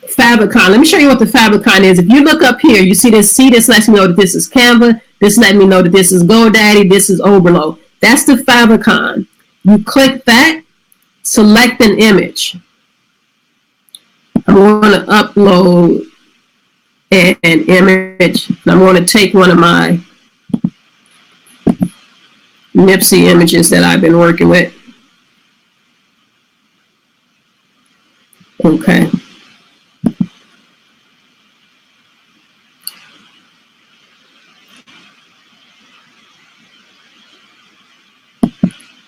Speaker 1: favicon. Let me show you what the favicon is. If you look up here, you see this C. This lets me know that this is Canva. This lets me know that this is GoDaddy. This is Oberlo. That's the favicon. You click that, select an image. I'm going to upload an image. I'm going to take one of my Nipsey images that I've been working with. Okay.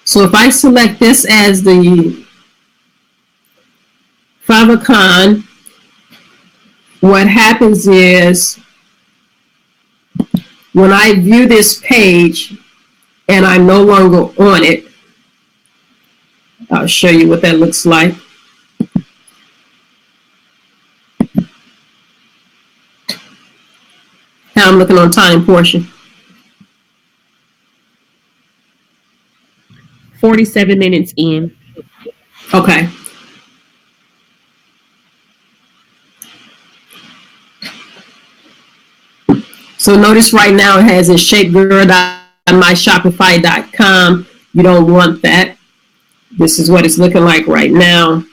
Speaker 1: So if I select this as the favicon, what happens is when I view this page and I'm no longer on it, I'll show you what that looks like. Now I'm looking on time portion.
Speaker 2: 47 minutes in.
Speaker 1: Okay. So notice right now it has a shapegirl.myshopify.com. You don't want that. This is what it's looking like right now.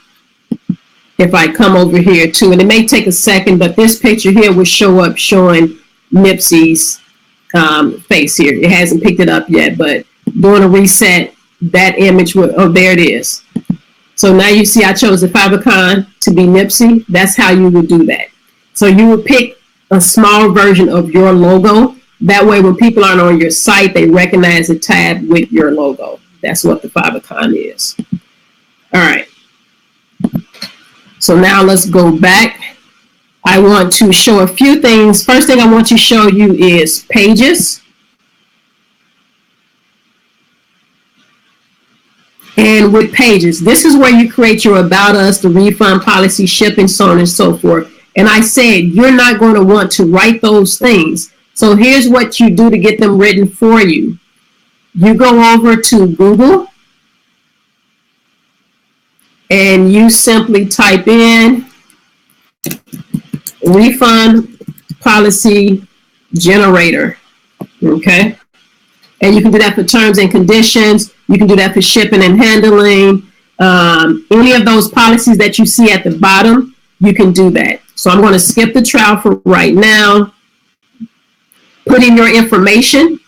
Speaker 1: If I come over here too, and it may take a second, but this picture here will show up showing Nipsey's face here. It hasn't picked it up yet, but doing a reset, that image will, oh, there it is. So now you see I chose the favicon to be Nipsey. That's how you would do that. So you would pick a small version of your logo. That way when people aren't on your site, they recognize the tab with your logo. That's what the favicon is. All right. So now let's go back. I want to show a few things. First thing I want to show you is pages. And with pages, this is where you create your about us, the refund policy, shipping, so on and so forth. And I said, you're not going to want to write those things. So here's what you do to get them written for you. You go over to Google and you simply type in refund policy generator. Okay. And you can do that for terms and conditions. You can do that for shipping and handling. Any of those policies that you see at the bottom, you can do that. So I'm going to skip the trial for right now. Put in your information.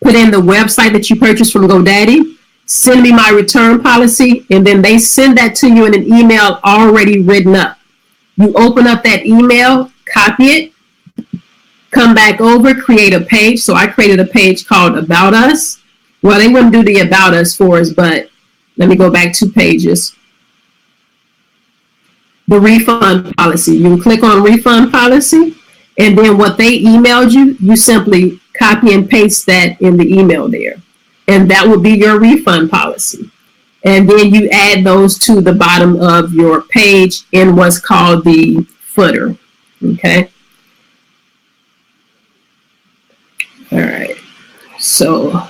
Speaker 1: Put in the website that you purchased from GoDaddy. Send me my return policy. And then they send that to you in an email already written up. You open up that email, copy it, come back over, create a page. So I created a page called About Us. Well, they wouldn't do the About Us for us, but let me go back 2 pages. The refund policy. You can click on refund policy, and then what they emailed you, you simply copy and paste that in the email there. And that will be your refund policy. And then you add those to the bottom of your page in what's called the footer. Okay. All right. So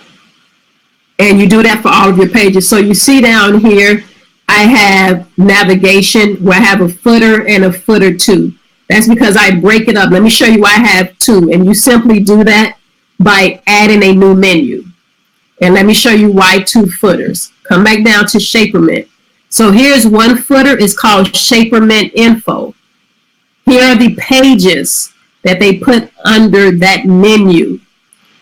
Speaker 1: And you do that for all of your pages. So you see down here, I have navigation where I have a footer and a footer 2. That's because I break it up. Let me show you why I have 2. And you simply do that by adding a new menu. And let me show you why 2 footers. Come back down to Shapermint. So here's one footer. It's called Shapermint Info. Here are the pages that they put under that menu.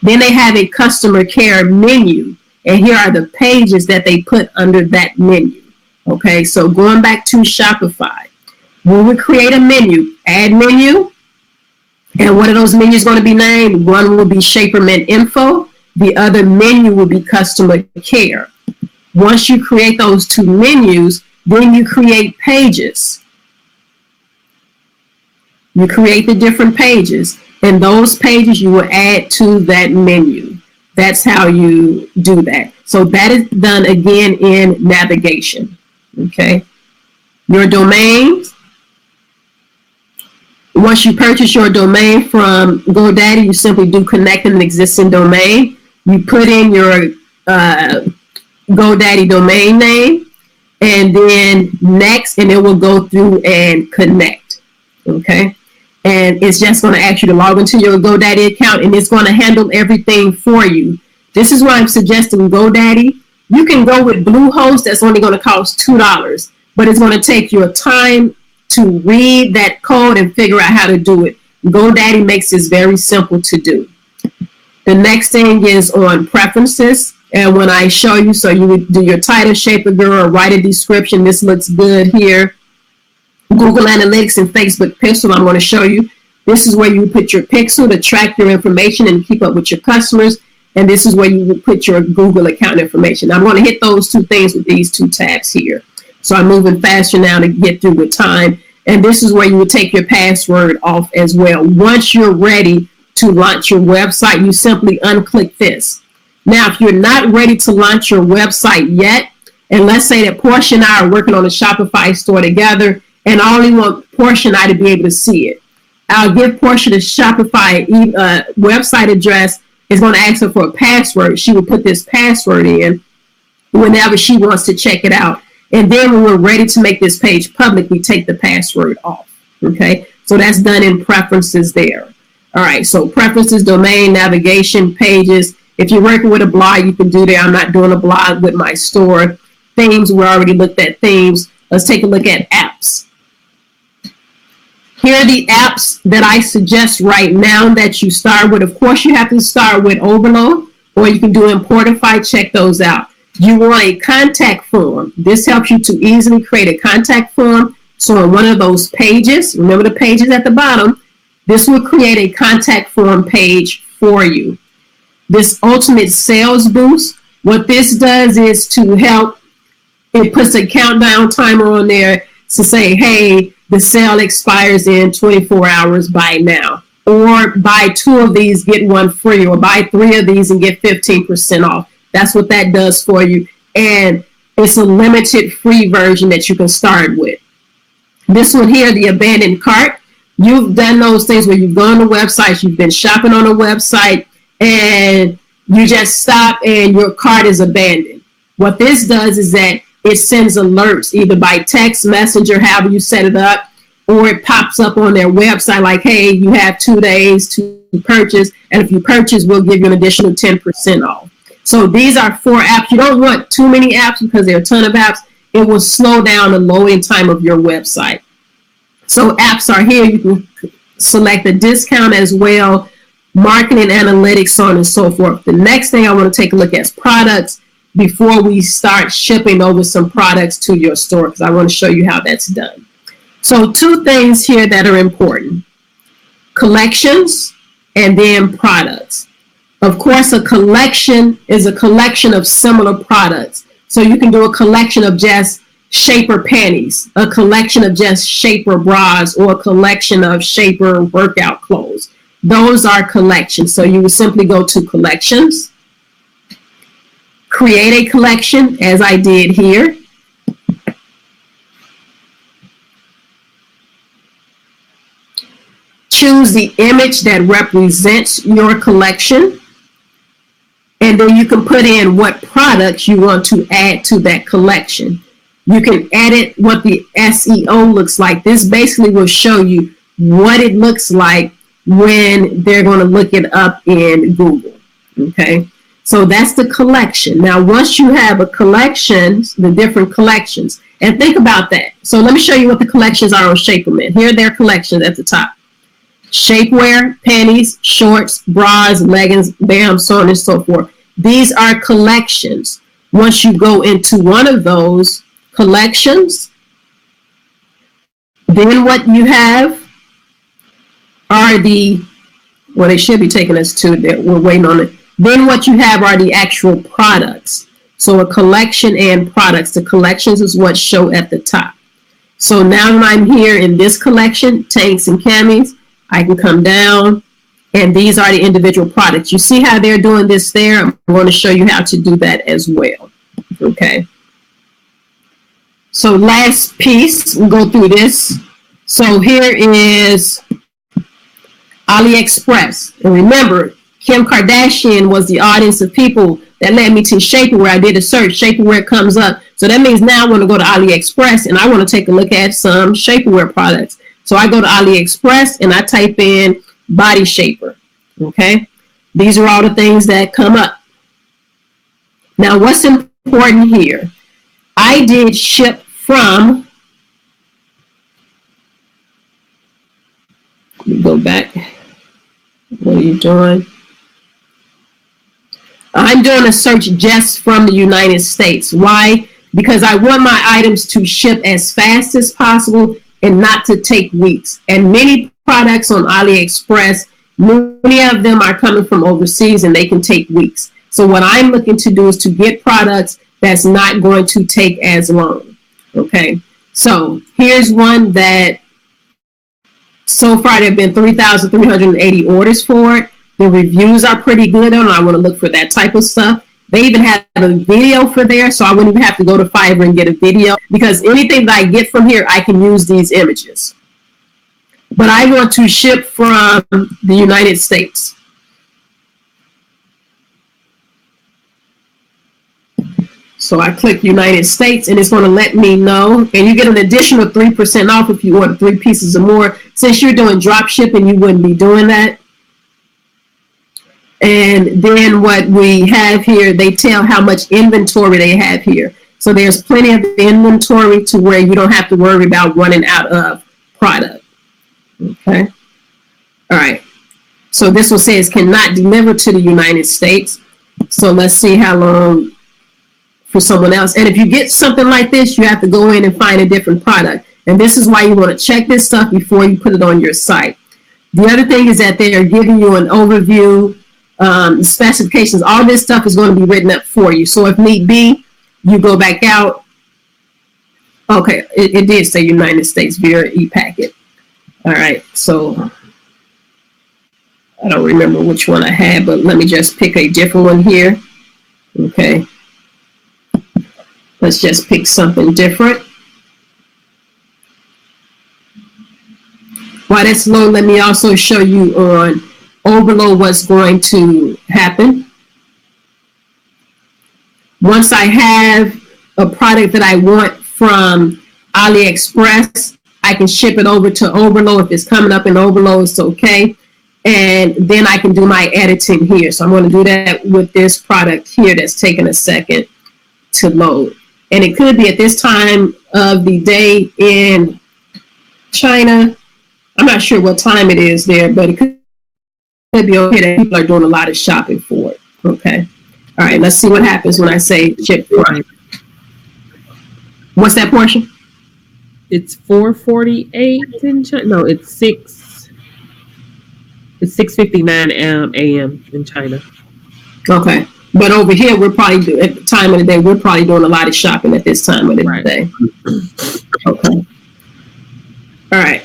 Speaker 1: Then they have a customer care menu. And here are the pages that they put under that menu. Okay, so going back to Shopify, we would create a menu, add menu, and one of those menus is going to be named. One will be Shapermint Info. The other menu will be Customer Care. Once you create those 2 menus, then you create pages. You create the different pages, and those pages you will add to that menu. That's how you do that. So that is done again in navigation. Okay. Your domains. Once you purchase your domain from GoDaddy, you simply do connect an existing domain. You put in your GoDaddy domain name, and then next, and it will go through and connect. Okay. And it's just going to ask you to log into your GoDaddy account, and it's going to handle everything for you. This is why I'm suggesting GoDaddy. You can go with Bluehost. That's only going to cost $2, but it's going to take your time to read that code and figure out how to do it. GoDaddy makes this very simple to do. The next thing is on preferences. And when I show you, so you would do your title, shape a girl, write a description. This looks good here. Google Analytics and Facebook Pixel, I'm going to show you. This is where you put your pixel to track your information and keep up with your customers. And this is where you will put your Google account information. I'm going to hit those 2 things with these 2 tabs here. So I'm moving faster now to get through with time. And this is where you would take your password off as well. Once you're ready to launch your website, you simply unclick this. Now, if you're not ready to launch your website yet, and let's say that Portia and I are working on a Shopify store together, and I only want Portia and I to be able to see it, I'll give Portia the Shopify website address. It's going to ask her for a password. She will put this password in whenever she wants to check it out. And then when we're ready to make this page public, we take the password off. Okay, so that's done in preferences there. All right, so preferences, domain, navigation, pages. If you're working with a blog, you can do that. I'm not doing a blog with my store. Themes, we already looked at themes. Let's take a look at apps. Here are the apps that I suggest right now that you start with. Of course, you have to start with Overload, or you can do Importify. Check those out. You want a contact form. This helps you to easily create a contact form. So on one of those pages, remember the pages at the bottom, this will create a contact form page for you. This Ultimate Sales Boost, what this does is to help, it puts a countdown timer on there to say, hey, the sale expires in 24 hours by now. Or buy 2 of these, get 1 free, or buy 3 of these and get 15% off. That's what that does for you. And it's a limited free version that you can start with. This one here, the abandoned cart. You've done those things where you've gone to websites, you've been shopping on a website, and you just stop and your cart is abandoned. What this does is that it sends alerts either by text, messenger, however you set it up, or it pops up on their website like, hey, you have 2 days to purchase, and if you purchase, we'll give you an additional 10% off. So these are 4 apps. You don't want too many apps because there are a ton of apps. It will slow down the loading time of your website. So apps are here. You can select the discount as well, marketing, analytics, so on and so forth. The next thing I want to take a look at is products before we start shipping over some products to your store, because I want to show you how that's done. So 2 things here that are important: collections and then products. Of course, a collection is a collection of similar products. So you can do a collection of just Shaper panties, a collection of just Shaper bras, or a collection of Shaper workout clothes. Those are collections. So you would simply go to collections, create a collection as I did here. Choose the image that represents your collection. And then you can put in what products you want to add to that collection. You can edit what the SEO looks like. This basically will show you what it looks like when they're going to look it up in Google. Okay, so that's the collection. Now, once you have a collection, the different collections, and think about that. So let me show you what the collections are on Shaperman. Here are their collections at the top. Shapewear, panties, shorts, bras, leggings, bam, so on and so forth. These are collections. Once you go into one of those collections, then what you have are the, well, they should be taking us to that. We're waiting on it. Then what you have are the actual products. So a collection and products. The collections is what show at the top. So now when I'm here in this collection, tanks and camis, I can come down, and these are the individual products. You see how they're doing this there? I'm going to show you how to do that as well. Okay. So last piece, we'll go through this. So here is AliExpress. And remember, Kim Kardashian was the audience of people that led me to Shapewear. I did a search, Shapewear comes up. So that means now I want to go to AliExpress and I want to take a look at some Shapewear products. So I go to AliExpress and I type in body shaper. Okay. These are all the things that come up. Now, what's important here? I did ship from, let me go back. What are you doing? I'm doing a search just from the United States. Why? Because I want my items to ship as fast as possible and not to take weeks. And many products on AliExpress, many of them are coming from overseas and they can take weeks. So what I'm looking to do is to get products that's not going to take as long. Okay. So here's one that so far there have been 3,380 orders for it. The reviews are pretty good on it. I want to look for that type of stuff. They even have a video for there, so I wouldn't even have to go to Fiverr and get a video, because anything that I get from here, I can use these images. But I want to ship from the United States. So I click United States, and it's going to let me know. And you get an additional 3% off if you order 3 pieces or more. Since you're doing drop shipping, you wouldn't be doing that. And then what we have here, they tell how much inventory they have here. So there's plenty of inventory to where you don't have to worry about running out of product. Okay. All right. So this one says cannot deliver to the United States. So let's see how long for someone else. And if you get something like this, you have to go in and find a different product. And this is why you want to check this stuff before you put it on your site. The other thing is that they are giving you an overview, specifications. All this stuff is going to be written up for you. So if need be, you go back out. Okay, it did say United States via e-packet. All right, so I don't remember which one I had, but let me just pick a different one here. Okay. Let's just pick something different. While that's low, let me also show you on overload what's going to happen. Once I have a product that I want from AliExpress, I can ship it over to overload. If it's coming up in overload, it's okay. And then I can do my editing here. So I'm going to do that with this product here that's taking a second to load. And it could be at this time of the day in China. I'm not sure what time it is there, but it could be okay that people are doing a lot of shopping for it. Okay. All right. Let's see what happens when I say ship from. What's that portion?
Speaker 2: It's 4:48 in China. No, it's 6:59 a.m. in China.
Speaker 1: Okay. But over here, we're probably at the time of the day, we're probably doing a lot of shopping at this time of the day. Okay. All right.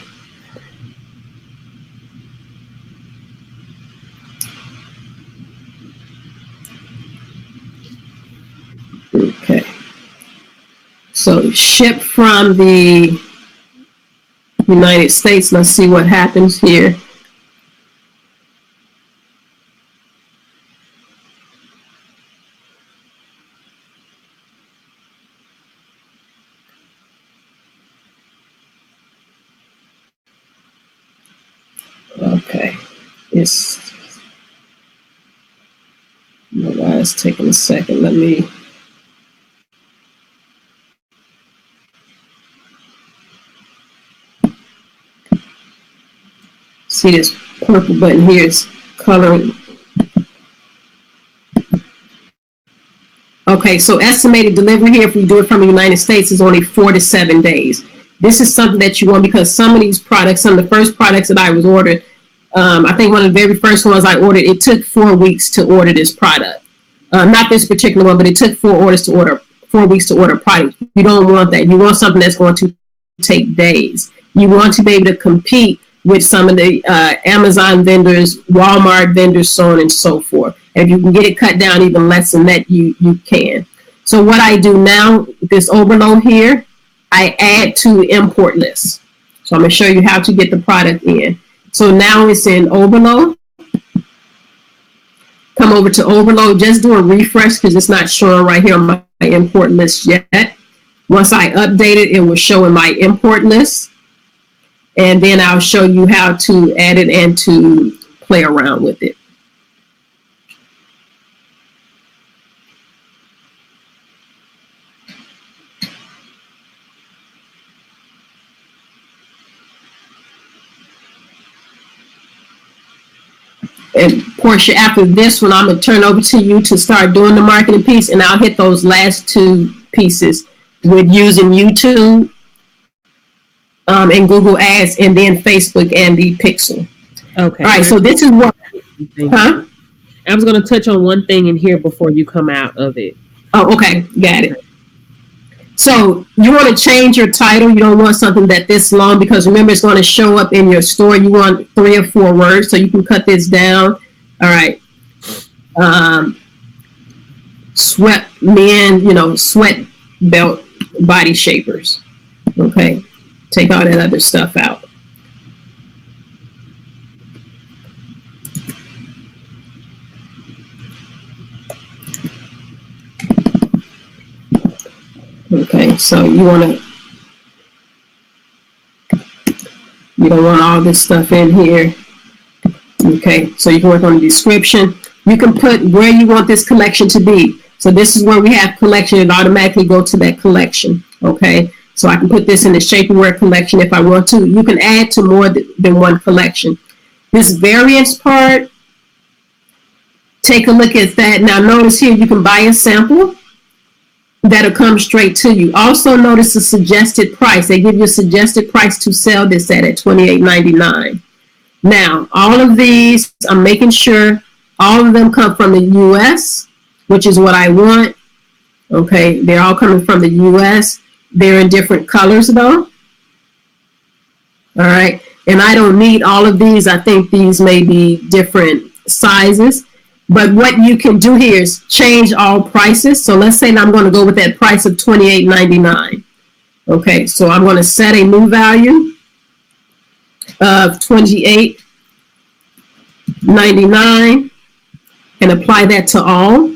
Speaker 1: Okay. So ship from the United States. Let's see what happens here. Okay. Why it's taking a second. Let me. See this purple button here is coloring. Okay, so estimated delivery here, if we do it from the United States, is only 4 to 7 days. This is something that you want because some of these products, some of the first products that I was ordered, I think one of the very first ones I ordered, it took 4 weeks to order this product. Not this particular one, but it took 4 weeks to order a product. You don't want that. You want something that's going to take days. You want to be able to compete with some of the Amazon vendors, Walmart vendors, so on and so forth. And if you can get it cut down even less than that, you can. So what I do now, this overload here, I add to import list. So I'm going to show you how to get the product in. So now it's in overload. Come over to overload, just do a refresh because it's not showing right here on my import list yet. Once I update it, it will show in my import list. And then I'll show you how to add it and to play around with it. And Portia, after this one, I'm going to turn over to you to start doing the marketing piece, and I'll hit those last 2 pieces with using YouTube and Google Ads, and then Facebook and the Pixel.
Speaker 2: Okay.
Speaker 1: All right, so this is what, huh?
Speaker 2: I was going to touch on one thing in here before you come out of it.
Speaker 1: Oh, okay, got it. So you want to change your title. You don't want something that this long because remember it's going to show up in your store. You want 3 or 4 words, so you can cut this down. All right. Sweat men, sweat belt body shapers. Okay. Take all that other stuff out. Okay, so you don't want all this stuff in here. Okay, so you can work on the description. You can put where you want this collection to be. So this is where we have collection, it automatically go to that collection. Okay, so I can put this in the shapewear collection if I want to. You can add to more than one collection. This variance part, take a look at that. Now notice here you can buy a sample. That'll come straight to you. Also notice the suggested price. They give you a suggested price to sell this at $28.99. Now, all of these, I'm making sure all of them come from the US, which is what I want. Okay, they're all coming from the US. They're in different colors though. All right, and I don't need all of these. I think these may be different sizes. But what you can do here is change all prices. So let's say that I'm going to go with that price of $28.99. Okay, so I'm going to set a new value of $28.99 and apply that to all.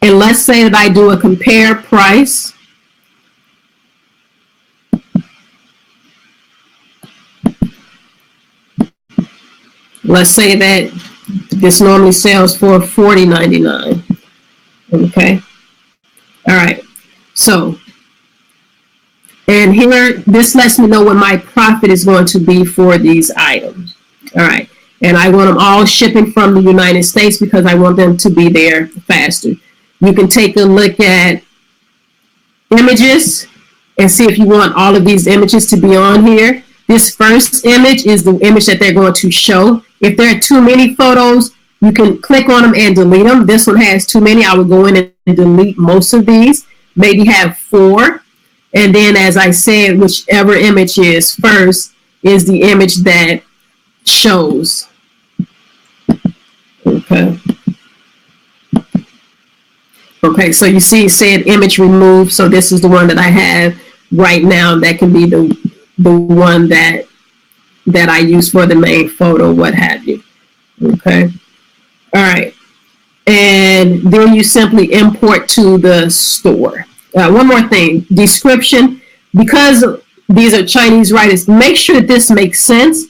Speaker 1: And let's say that I do a compare price. Let's say that this normally sells for $40.99. Okay. All right. So, and here, this lets me know what my profit is going to be for these items. All right. And I want them all shipping from the United States because I want them to be there faster. You can take a look at images and see if you want all of these images to be on here. This first image is the image that they're going to show. If there are too many photos, you can click on them and delete them. This one has too many. I would go in and delete most of these, maybe have 4. And then, as I said, whichever image is first is the image that shows. Okay. Okay, so you see it said image removed. So this is the one that I have right now. That can be the one that I use for the main photo, what have you. Okay. All right. And then you simply import to the store. One more thing, description. Because these are Chinese writers, make sure that this makes sense.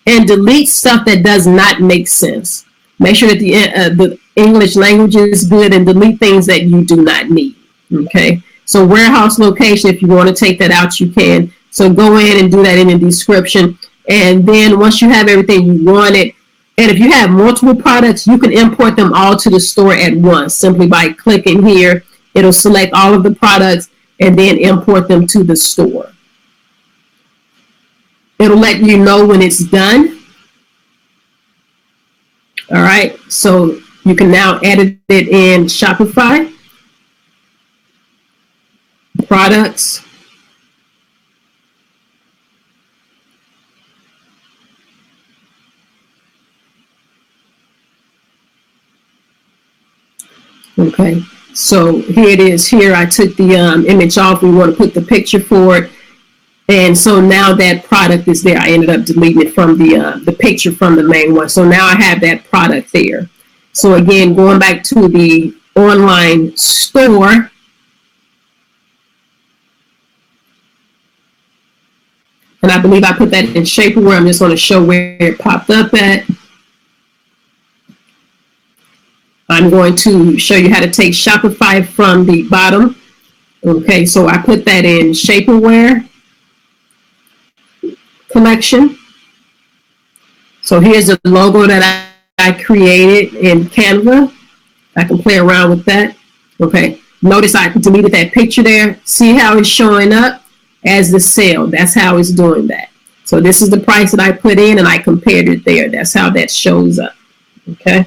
Speaker 1: and delete stuff that does not make sense. Make sure that the English language is good and delete things that you do not need. Okay. So warehouse location, if you want to take that out, you can. So go in and do that in the description. And then once you have everything you wanted, and if you have multiple products, you can import them all to the store at once simply by clicking here. It'll select all of the products and then import them to the store. It'll let you know when it's done. All right, so you can now edit it in Shopify. Products. Okay, so here it is. Here I took the image off. We want to put the picture for it. And so now that product is there. I ended up deleting it from the picture from the main one. So now I have that product there. So again, going back to the online store. And I believe I put that in Shapewear. I'm just going to show where it popped up at. I'm going to show you how to take Shopify from the bottom. Okay, so I put that in Shapewear collection. So here's the logo that I created in Canva. I can play around with that. Okay, notice I deleted that picture there. See how it's showing up as the sale. That's how it's doing that. So this is the price that I put in and I compared it there. That's how that shows up. Okay.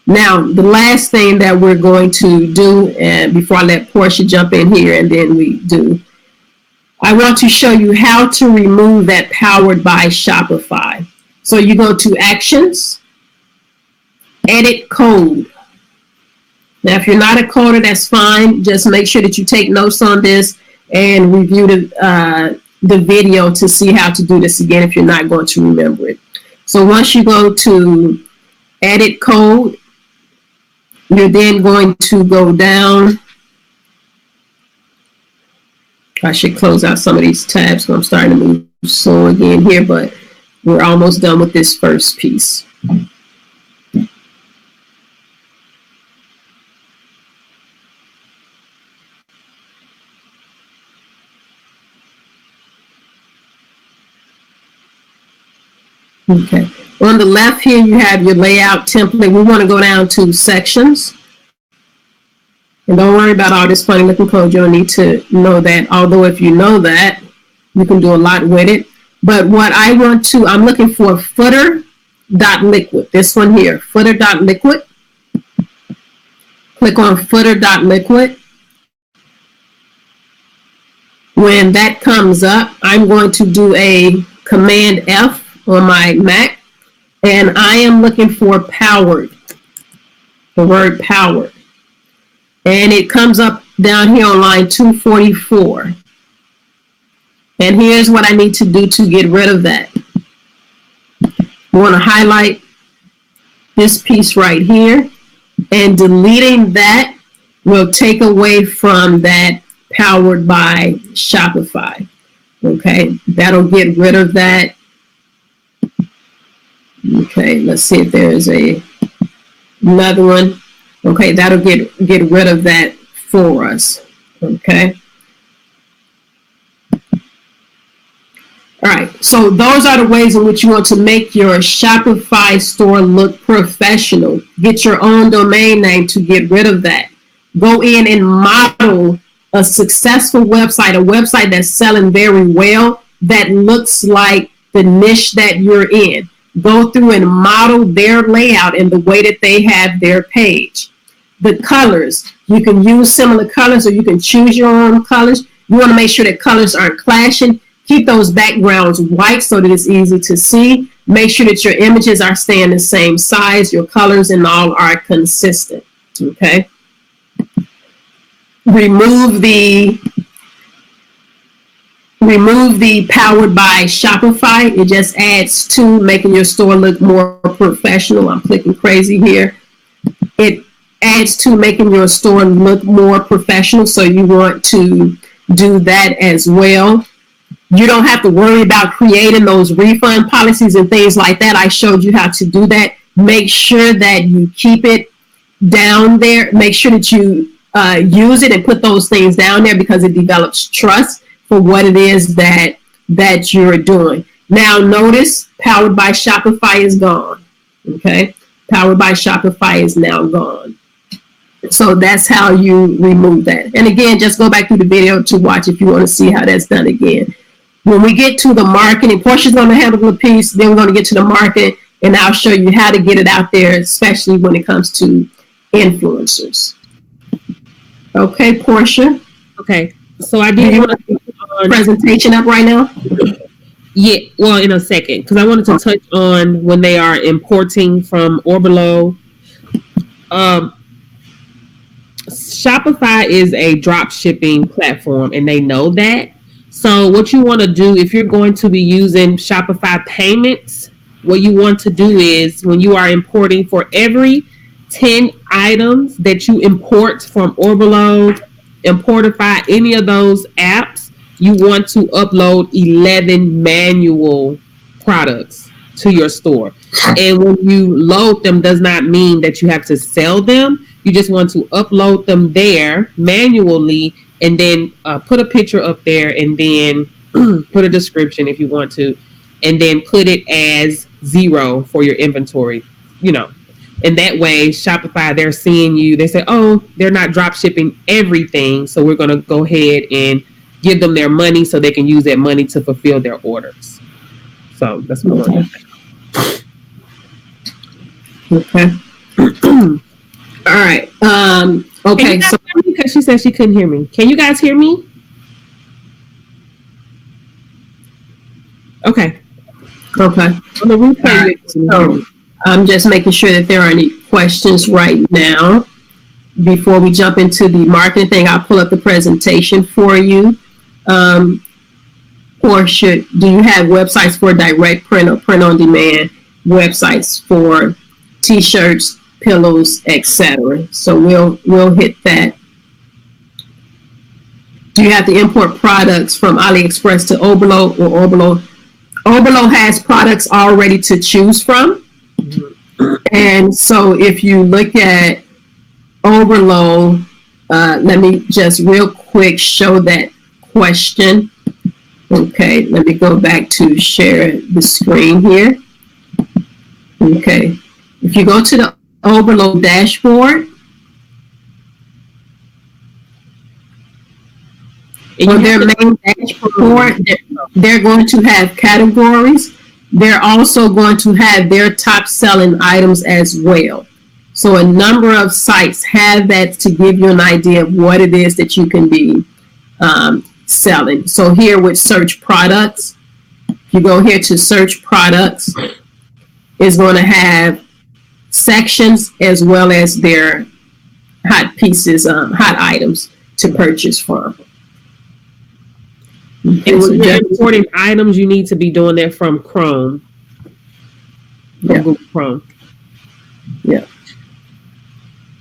Speaker 1: Now, the last thing that we're going to do, and before I let Portia jump in here and then we do, I want to show you how to remove that Powered by Shopify. So you go to Actions, Edit Code. Now, if you're not a coder, that's fine. Just make sure that you take notes on this and review the video to see how to do this again if you're not going to remember it. So once you go to Edit Code, you're then going to go down. I should close out some of these tabs because I'm starting to move slow again here, but we're almost done with this first piece. Okay. On the left here, you have your layout template. We want to go down to sections. And don't worry about all this funny looking code. You don't need to know that. Although if you know that, you can do a lot with it. But what I want to, I'm looking for footer.liquid. This one here, footer.liquid. Click on footer.liquid. When that comes up, I'm going to do a Command F on my Mac. And I am looking for powered, the word powered. And it comes up down here on line 244. And here's what I need to do to get rid of that. You want to highlight this piece right here. And deleting that will take away from that Powered by Shopify. Okay, that'll get rid of that. Okay, let's see if there is another one. Okay, that'll get rid of that for us. Okay. All right, so those are the ways in which you want to make your Shopify store look professional. Get your own domain name to get rid of that. Go in and model a successful website, a website that's selling very well, that looks like the niche that you're in. Go through and model their layout in the way that they have their page. The colors, you can use similar colors or you can choose your own colors. You want to make sure that colors aren't clashing. Keep those backgrounds white so that it's easy to see. Make sure that your images are staying the same size. Your colors and all are consistent. Okay. Remove the Powered by Shopify. It just adds to making your store look more professional. I'm clicking crazy here. It adds to making your store look more professional, so you want to do that as well. You don't have to worry about creating those refund policies and things like that. I showed you how to do that. Make sure that you keep it down there. Make sure that you use it and put those things down there, because it develops trust for what it is that you're doing. Now notice Powered by Shopify is gone. Okay, Powered by Shopify is now gone. So that's how you remove that. And again, just go back to the video to watch if you want to see how that's done again. When we get to the marketing, Portia's going to handle the piece, then we're going to get to the marketing, and I'll show you how to get it out there, especially when it comes to influencers. Okay, Portia.
Speaker 2: Okay, so I do want to
Speaker 1: presentation up right now.
Speaker 2: Yeah, well, in a second, because I wanted to touch on when they are importing from Orbolo. Shopify is a drop shipping platform, and they know that. So what you want to do, if you're going to be using Shopify payments, what you want to do is, when you are importing, for every 10 items that you import from Orbolo, Importify, any of those apps, you want to upload 11 manual products to your store. And when you load them, does not mean that you have to sell them. You just want to upload them there manually, and then put a picture up there, and then put a description if you want to, and then put it as 0 for your inventory, And that way, Shopify, they're seeing you. They say, oh, they're not drop shipping everything, so we're going to go ahead and give them their money so they can use that money to fulfill their orders. So that's what I want to say.
Speaker 1: Okay. All right. Okay. So
Speaker 2: because she said she couldn't hear me. Can you guys hear me? Okay.
Speaker 1: Okay.
Speaker 2: On the replay,
Speaker 1: right. So I'm just making sure that there are any questions right now. Before we jump into the marketing thing, I'll pull up the presentation for you. Portia, do you have websites for direct print or print on demand websites for t-shirts, pillows, etc.? So we'll hit that. Do you have to import products from AliExpress to Orbolo, or Orbolo has products already to choose from? And so if you look at Orbolo, let me just real quick show that question. Okay, let me go back to share the screen here. Okay, if you go to the Orbolo dashboard, on their main dashboard, they're going to have categories. They're also going to have their top selling items as well. So a number of sites have that to give you an idea of what it is that you can be selling. So here with search products, if you go here to search products, it's going to have sections as well as their hot pieces, hot items to purchase from.
Speaker 2: And when you're importing items, you need to be doing that from Chrome. Google Chrome.
Speaker 1: Yeah.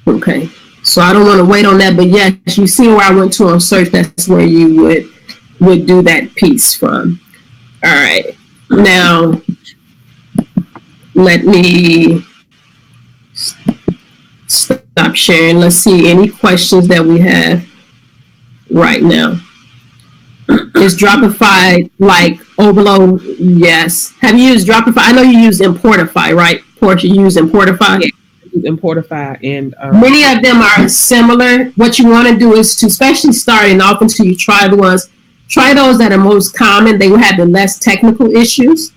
Speaker 1: Okay. So I don't want to wait on that, but yes, you see where I went to on search. That's where you would do that piece from. All right. Now, let me stop sharing. Let's see any questions that we have right now. Is Dropify like Orbolo? Yes. Have you used Dropify? I know you use Importify, right? Portia, you use Importify?
Speaker 2: Yeah, I use Importify. And
Speaker 1: many of them are similar. What you want to do is to, especially starting off until you try those that are most common. They will have the less technical issues,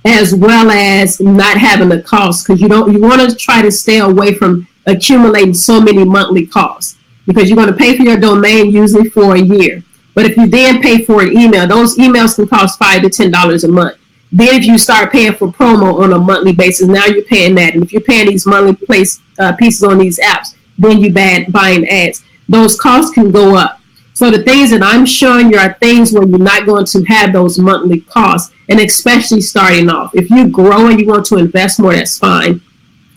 Speaker 1: as well as not having the cost, because you want to try to stay away from accumulating so many monthly costs, because you're going to pay for your domain usually for a year. But if you then pay for an email, those emails can cost $5 to $10 a month. Then if you start paying for promo on a monthly basis, now you're paying that. And if you're paying these monthly pieces on these apps, then you're buying ads. Those costs can go up. So the things that I'm showing you are things where you're not going to have those monthly costs, and especially starting off. If you grow and you want to invest more, that's fine.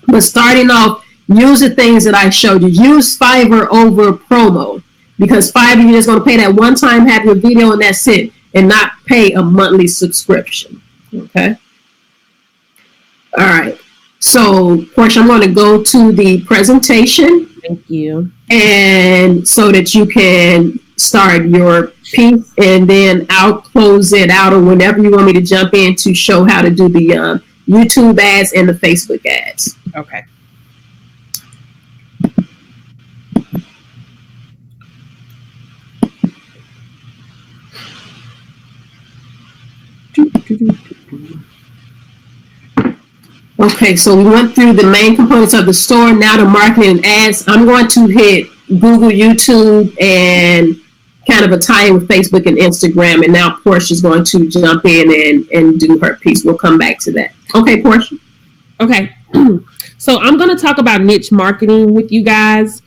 Speaker 1: But starting off, use the things that I showed you. Use Fiverr over promo. Because Fiverr, you're just going to pay that one time, have your video, and that's it. and not pay a monthly subscription. Okay. All right. So, Portia, I'm going to go to the presentation.
Speaker 2: Thank you.
Speaker 1: And so that you can start your piece, and then I'll close it out, or whenever you want me to jump in to show how to do the YouTube ads and the Facebook ads.
Speaker 2: Okay.
Speaker 1: Okay, so we went through the main components of the store. Now the marketing and ads. I'm going to hit Google, YouTube, and kind of a tie-in with Facebook and Instagram. And now Portia's going to jump in and do her piece. We'll come back to that. Okay, Portia?
Speaker 2: Okay. So I'm going to talk about niche marketing with you guys.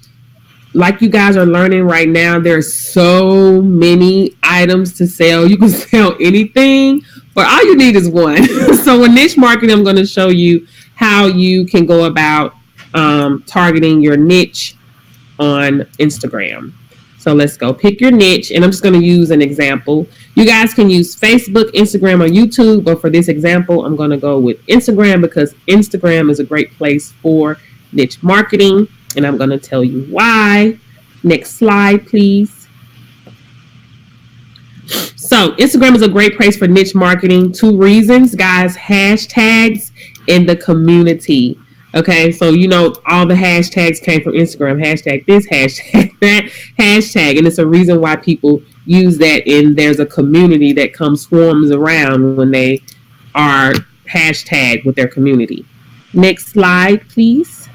Speaker 2: Like you guys are learning right now, there's so many items to sell. You can sell anything, but all you need is one. So with niche marketing, I'm going to show you how you can go about targeting your niche on Instagram. So let's go pick your niche, and I'm just going to use an example. You guys can use Facebook, Instagram, or YouTube, but for this example, I'm going to go with Instagram because Instagram is a great place for niche marketing, and I'm going to tell you why. Next slide, please. So Instagram is a great place for niche marketing. 2 reasons, guys: hashtags and the community. Okay, so you know all the hashtags came from Instagram. Hashtag this, hashtag that, hashtag, and it's a reason why people use that. And there's a community that swarms around when they are hashtagged with their community. Next slide, please.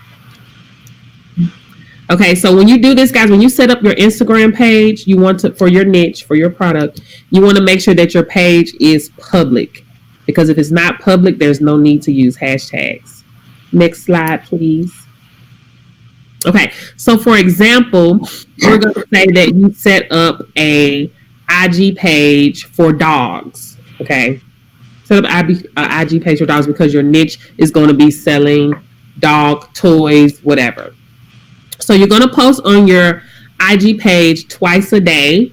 Speaker 2: Okay, so when you do this, guys, when you set up your Instagram page, you want to, for your niche, for your product, you want to make sure that your page is public, because if it's not public, there's no need to use hashtags. Next slide, please. Okay, so for example, we're going to say that you set up a IG page for dogs. Okay, set up IG page for dogs because your niche is going to be selling dog toys, whatever. So you're going to post on your IG page twice a day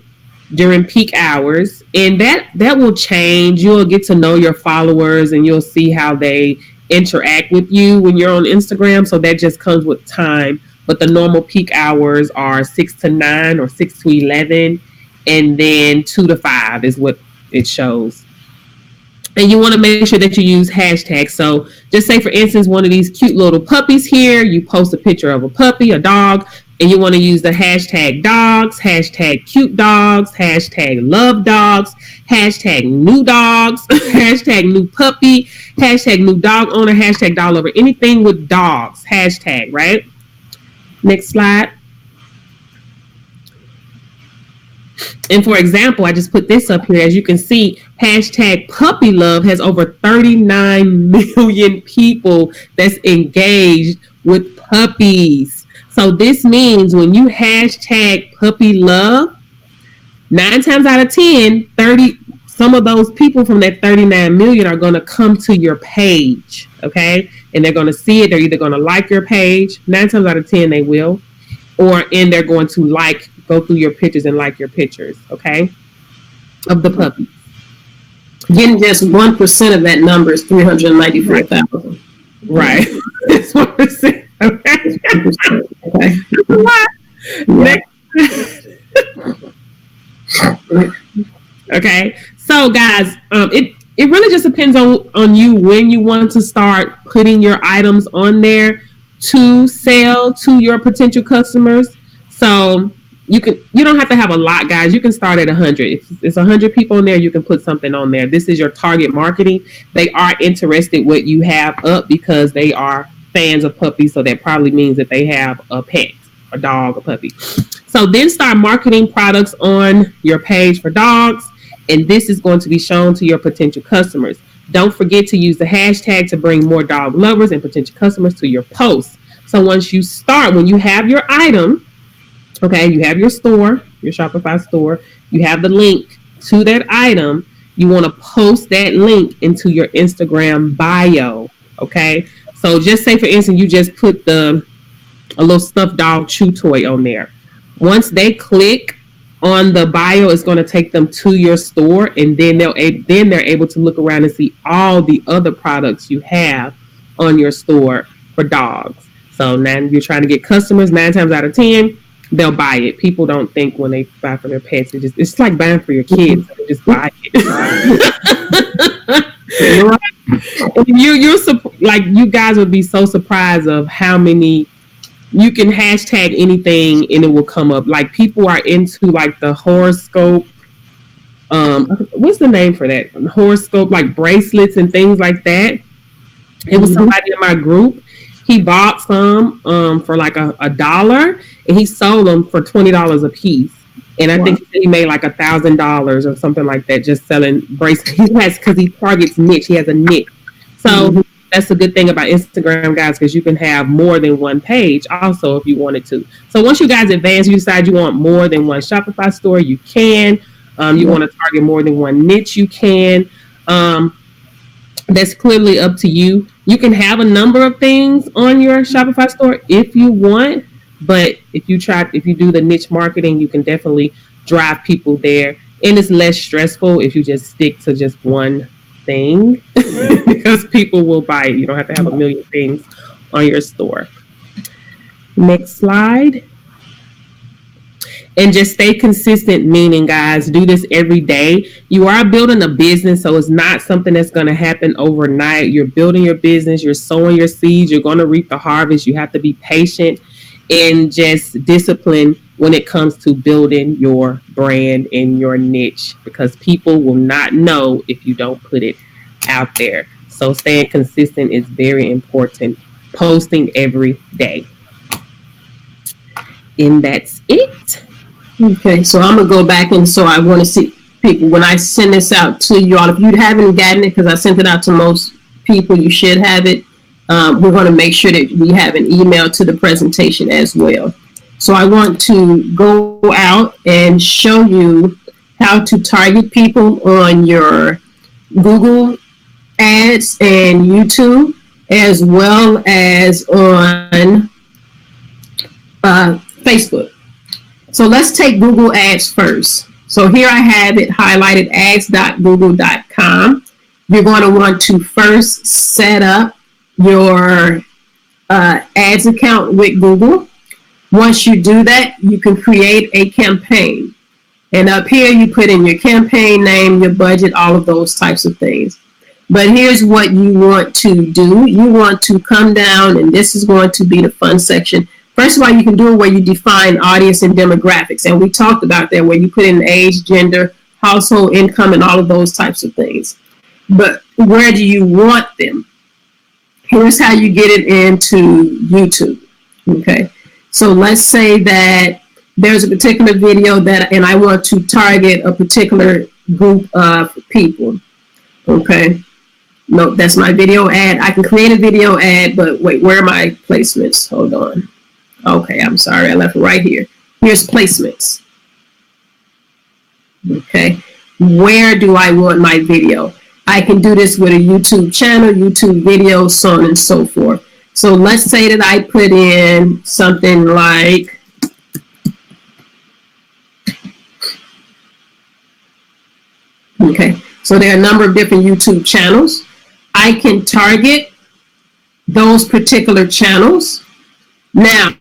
Speaker 2: during peak hours, and that will change. You'll get to know your followers, and you'll see how they interact with you when you're on Instagram. So that just comes with time. But the normal peak hours are 6 to 9 or 6 to 11, and then 2 to 5 is what it shows. And you want to make sure that you use hashtags. So just say, for instance, one of these cute little puppies here, you post a picture of a puppy, a dog, and you want to use the hashtag dogs, hashtag cute dogs, hashtag love dogs, hashtag new dogs, hashtag new puppy, hashtag new dog owner, hashtag dog lover, anything with dogs, hashtag, right? Next slide. And for example, I just put this up here. As you can see, hashtag puppy love has over 39 million people that's engaged with puppies. So this means when you hashtag puppy love, 9 times out of 10, some of those people from that 39 million are going to come to your page, okay? And they're going to see it. They're either going to like your page. 9 times out of 10, they will. And they're going to go through your pictures and like your pictures, okay, of the puppy.
Speaker 1: Getting just 1% of that number is 394,000.
Speaker 2: Right. It's 1%. Okay.
Speaker 1: Okay.
Speaker 2: Okay. So guys, it really just depends on you when you want to start putting your items on there to sell to your potential customers. So you don't have to have a lot, guys. You can start at 100. If it's 100 people in there, you can put something on there. This is your target marketing. They are interested what you have up because they are fans of puppies. So that probably means that they have a pet, a dog, a puppy. So then start marketing products on your page for dogs. And this is going to be shown to your potential customers. Don't forget to use the hashtag to bring more dog lovers and potential customers to your posts. So once you start, when you have your item, okay, you have your store, your Shopify store, you have the link to that item, you want to post that link into your Instagram bio, okay? So just say, for instance, you just put a little stuffed dog chew toy on there. Once they click on the bio, it's going to take them to your store, and then they're able to look around and see all the other products you have on your store for dogs. So now you're trying to get customers. 9 times out of 10, they'll buy it. People don't think when they buy for their pets, it's like buying for your kids. They just buy it. You guys would be so surprised of how many. You can hashtag anything and it will come up. Like people are into like the horoscope. What's the name for that? Horoscope, like bracelets and things like that. It was somebody in my group. He bought some for like $1 and he sold them for $20 a piece. And I think he made like $1,000 or something like that just selling bracelets. Because he targets niche. He has a niche. So that's a good thing about Instagram, guys, because you can have more than one page also if you wanted to. So once you guys advance, you decide you want more than one Shopify store, you can. You want to target more than one niche, you can. That's clearly up to you. You can have a number of things on your Shopify store if you want, but if you do the niche marketing, you can definitely drive people there. And it's less stressful if you just stick to just one thing because people will buy it. You don't have to have a million things on your store. Next slide. And just stay consistent, meaning, guys, do this every day. You are building a business, so it's not something that's going to happen overnight. You're building your business. You're sowing your seeds. You're going to reap the harvest. You have to be patient and just disciplined when it comes to building your brand and your niche, because people will not know if you don't put it out there. So staying consistent is very important. Posting every day. And that's it.
Speaker 1: Okay, so I'm going to go back, and so I want to see people, when I send this out to you all, if you haven't gotten it, because I sent it out to most people, you should have it. We're going to make sure that we have an email to the presentation as well. So I want to go out and show you how to target people on your Google ads and YouTube, as well as on Facebook. So let's take Google ads first. So here I have it highlighted, ads.google.com. You're going to want to first set up your ads account with Google. Once you do that, you can create a campaign. And up here, you put in your campaign name, your budget, all of those types of things. But here's what you want to do. You want to come down, and this is going to be the fun section. First of all, you can do it where you define audience and demographics. And we talked about that, where you put in age, gender, household income, and all of those types of things. But where do you want them? Here's how you get it into YouTube. Okay. So let's say that there's a particular video and I want to target a particular group of people. Okay. No, that's my video ad. I can create a video ad, but wait, where are my placements? Hold on. Okay, I'm sorry, I left it right here. Here's placements. Okay, where do I want my video? I can do this with a YouTube channel, YouTube video, so on and so forth. So let's say that I put in something like, okay, so there are a number of different YouTube channels. I can target those particular channels. Now,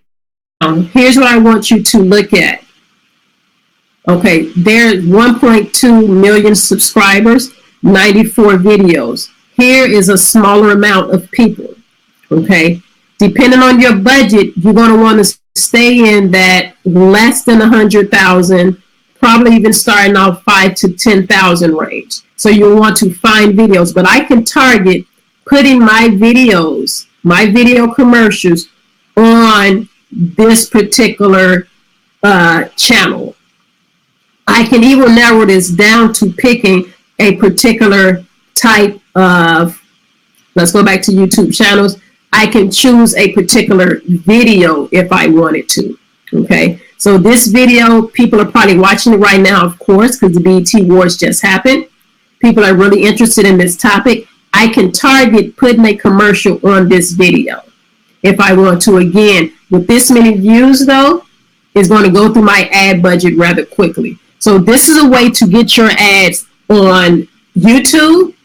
Speaker 1: here's what I want you to look at. Okay, there's 1.2 million subscribers, 94 videos. Here is a smaller amount of people. Okay, depending on your budget, you're going to want to stay in that less than 100,000, probably even starting off 5 to 10,000 range. So you'll want to find videos, but I can target putting my videos, my video commercials on this particular channel. I can even narrow this down to picking a particular type of, let's go back to YouTube channels. I can choose a particular video if I wanted to. Okay, so this video, people are probably watching it right now, of course, because the BET Awards just happened. People are really interested in this topic. I can target putting a commercial on this video if I want to. Again, with this many views though, is going to go through my ad budget rather quickly. So this is a way to get your ads on YouTube,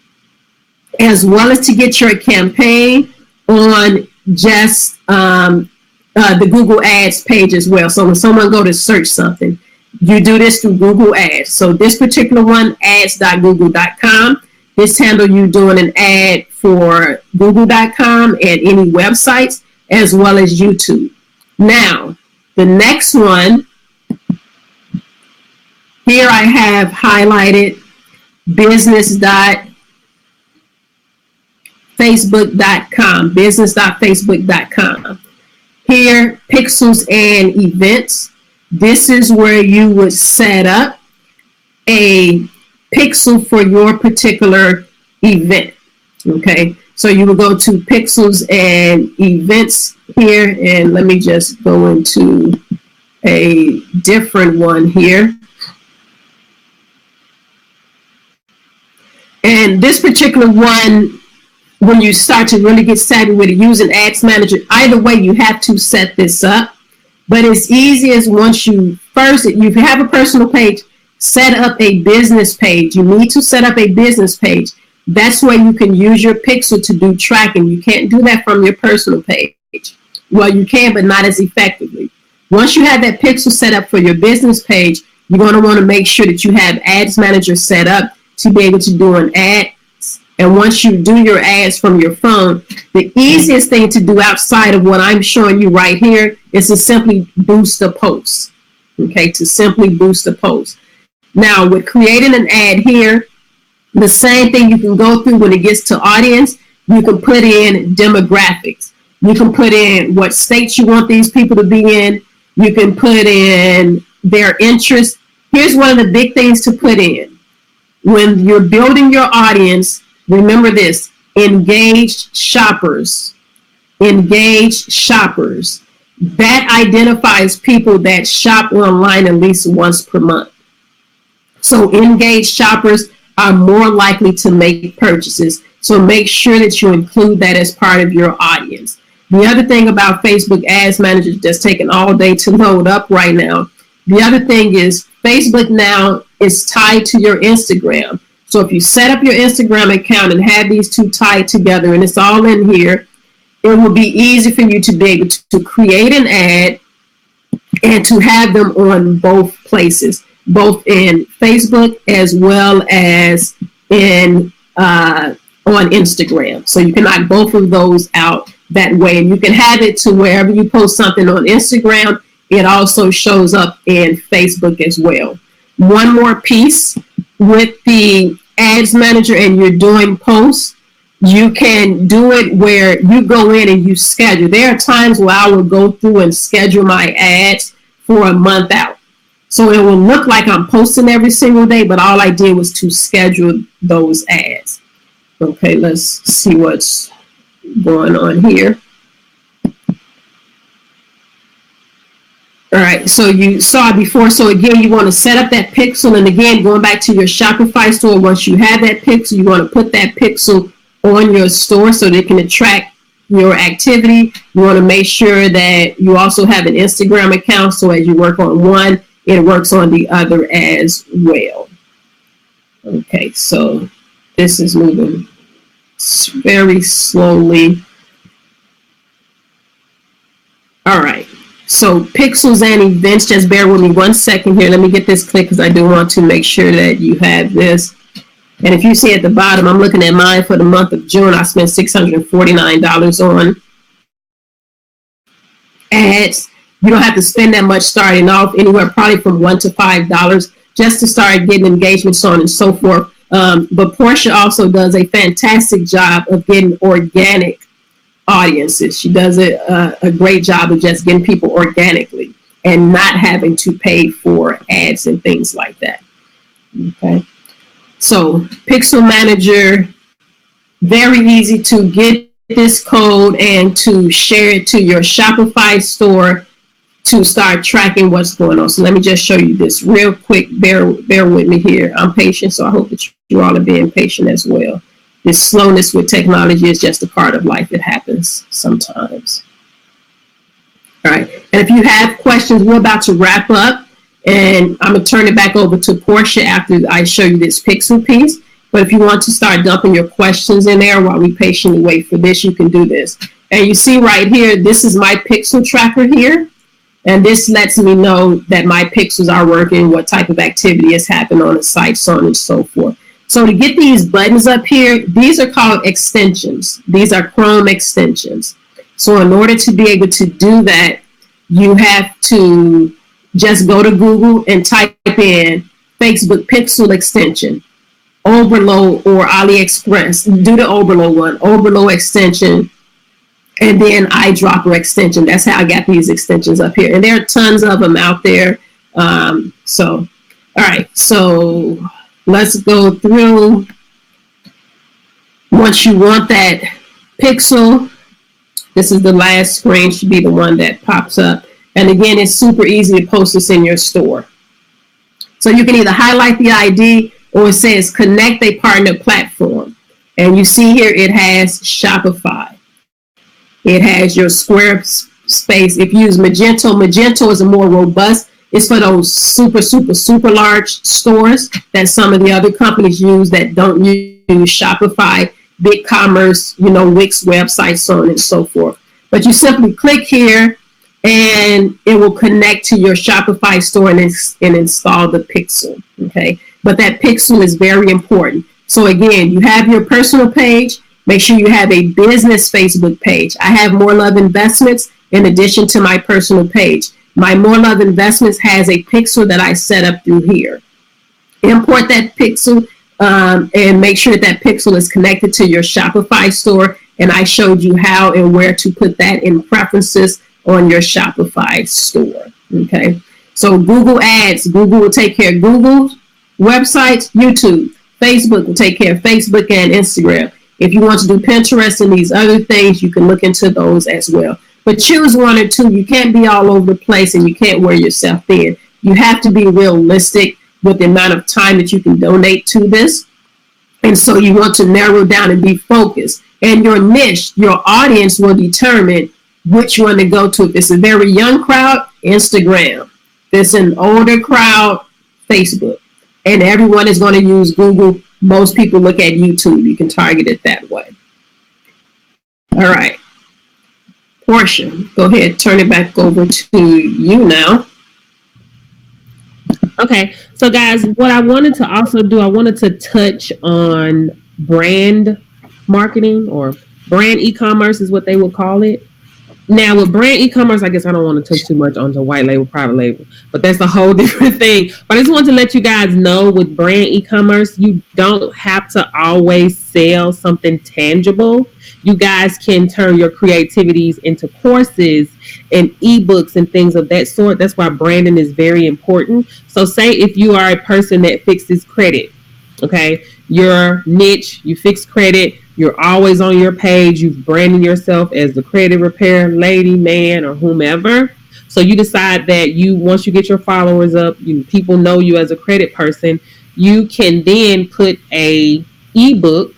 Speaker 1: as well as to get your campaign on just the Google Ads page as well. So when someone go to search something, you do this through Google Ads. So this particular one, ads.google.com, this handle you doing an ad for google.com and any websites, as well as YouTube. Now, the next one, here I have highlighted business.facebook.com, business.facebook.com. Here, pixels and events. This is where you would set up a pixel for your particular event. Okay, so you will go to pixels and events here, and let me just go into a different one here. And this particular one, when you start to really get savvy with it, using Ads Manager, either way, you have to set this up. But it's easy as once you have a personal page, set up a business page. You need to set up a business page. That's where you can use your pixel to do tracking. You can't do that from your personal page. Well, you can, but not as effectively. Once you have that pixel set up for your business page, you're going to want to make sure that you have Ads Manager set up to be able to do an ad. And once you do your ads from your phone, the easiest thing to do outside of what I'm showing you right here is to simply boost a post. Okay, to simply boost a post. Now, with creating an ad here, the same thing you can go through when it gets to audience. You can put in demographics. You can put in what states you want these people to be in. You can put in their interests. Here's one of the big things to put in. When you're building your audience, remember this: engaged shoppers. Engaged shoppers. That identifies people that shop online at least once per month. So engaged shoppers are more likely to make purchases. So make sure that you include that as part of your audience. The other thing about Facebook Ads Manager that's taking all day to load up right now. The other thing is Facebook now is tied to your Instagram. So if you set up your Instagram account and have these two tied together, and it's all in here, it will be easy for you to be able to create an ad and to have them on both places, both in Facebook as well as in on Instagram. So you can knock both of those out that way, and you can have it to wherever you post something on Instagram, it also shows up in Facebook as well. One more piece with the Ads Manager and you're doing posts, you can do it where you go in and you schedule. There are times where I will go through and schedule my ads for a month out. So it will look like I'm posting every single day, but all I did was to schedule those ads. Okay, let's see what's going on here. All right, so you saw it before. So again, you want to set up that pixel. And again, going back to your Shopify store, once you have that pixel, you want to put that pixel on your store so they can attract your activity. You want to make sure that you also have an Instagram account. So as you work on one, it works on the other as well. Okay, so this is moving very slowly. All right. So pixels and events, just bear with me 1 second here. Let me get this clicked because I do want to make sure that you have this. And if you see at the bottom, I'm looking at mine for the month of June. I spent $649 on ads. You don't have to spend that much starting off, anywhere probably from $1 to $5 just to start getting engagements on and so forth. But Portia also does a fantastic job of getting organic audiences. She does a great job of just getting people organically and not having to pay for ads and things like that. Okay. So Pixel Manager, very easy to get this code and to share it to your Shopify store to start tracking what's going on. So let me just show you this real quick. Bear with me here. I'm patient, so I hope that you all are being patient as well. This slowness with technology is just a part of life. It happens sometimes. All right. And if you have questions, we're about to wrap up, and I'm going to turn it back over to Portia after I show you this pixel piece. But if you want to start dumping your questions in there while we patiently wait for this, you can do this. And you see right here, this is my pixel tracker here. And this lets me know that my pixels are working, what type of activity has happened on the site, so on and so forth. So to get these buttons up here, these are called extensions. These are Chrome extensions. So in order to be able to do that, you have to just go to Google and type in Facebook pixel extension, overload, or AliExpress. Do the overload one, overload extension, and then eyedropper extension. That's how I got these extensions up here. And there are tons of them out there. All right, so let's go through. Once you want that pixel, this is the last screen, should be the one that pops up. And again, it's super easy to post this in your store. So you can either highlight the ID, or it says connect a partner platform. And you see here, it has Shopify. It has your Squarespace. If you use Magento, Magento is a more robust. It's for those super, super, super large stores that some of the other companies use that don't use Shopify, BigCommerce, Wix websites, so on and so forth. But you simply click here, and it will connect to your Shopify store and install the pixel. Okay, but that pixel is very important. So again, you have your personal page. Make sure you have a business Facebook page. I have More Love Investments in addition to my personal page. My More Love Investments has a pixel that I set up through here. Import that pixel and make sure that pixel is connected to your Shopify store. And I showed you how and where to put that in preferences on your Shopify store. Okay. So Google Ads, Google will take care of Google, websites, YouTube, Facebook will take care of Facebook and Instagram. If you want to do Pinterest and these other things, you can look into those as well. But choose one or two. You can't be all over the place, and you can't wear yourself thin. You have to be realistic with the amount of time that you can donate to this. And so you want to narrow down and be focused. And your niche, your audience will determine which one to go to. If it's a very young crowd, Instagram. If it's an older crowd, Facebook. And everyone is going to use Google. Most people look at YouTube. You can target it that way. All right. Portia, go ahead. Turn it back over to you now.
Speaker 2: Okay. So guys, what I wanted to also do, I wanted to touch on brand marketing, or brand e-commerce is what they would call it. Now with brand e-commerce, I guess I don't want to touch too much onto white label, private label, but that's a whole different thing. But I just want to let you guys know, with brand e-commerce, you don't have to always sell something tangible. You guys can turn your creativities into courses and ebooks and things of that sort. That's why branding is very important. So say if you are a person that fixes credit, okay, your niche, you fix credit, you're always on your page, you've branded yourself as the credit repair lady, man, or whomever. So you decide that once you get your followers up, people know you as a credit person, you can then put a ebook,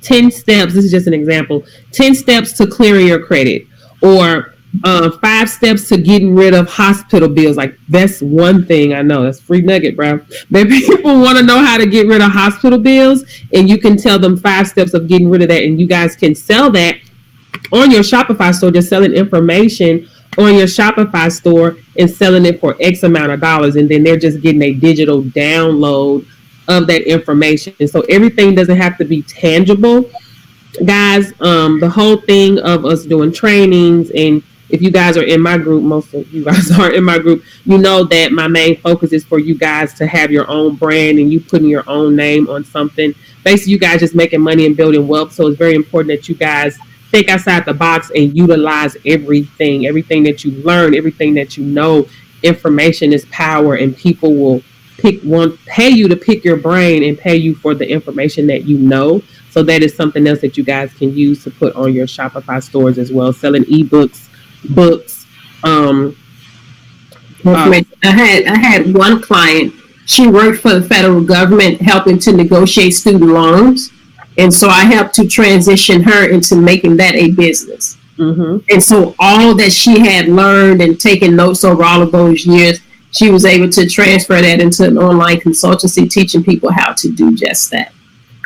Speaker 2: 10 steps, this is just an example, 10 steps to clearing your credit, or 5 steps to getting rid of hospital bills. Like, that's one thing I know. That's free nugget, bro. Maybe people want to know how to get rid of hospital bills, and you can tell them 5 steps of getting rid of that, and you guys can sell that on your Shopify store, just selling information on your Shopify store and selling it for X amount of dollars, and then they're just getting a digital download of that information. And so everything doesn't have to be tangible, guys. The whole thing of us doing trainings, and if you guys are in my group, most of you guys are in my group, you know that my main focus is for you guys to have your own brand and you putting your own name on something. Basically, you guys just making money and building wealth. So it's very important that you guys think outside the box and utilize everything that you learn, everything that you know. Information is power, and people will pay you to pick your brain and pay you for the information that you know. So that is something else that you guys can use to put on your Shopify stores as well. Selling ebooks, books. I
Speaker 1: had one client. She worked for the federal government helping to negotiate student loans. And so I helped to transition her into making that a business.
Speaker 2: Mm-hmm.
Speaker 1: And so all that she had learned and taken notes over all of those years, she was able to transfer that into an online consultancy, teaching people how to do just that.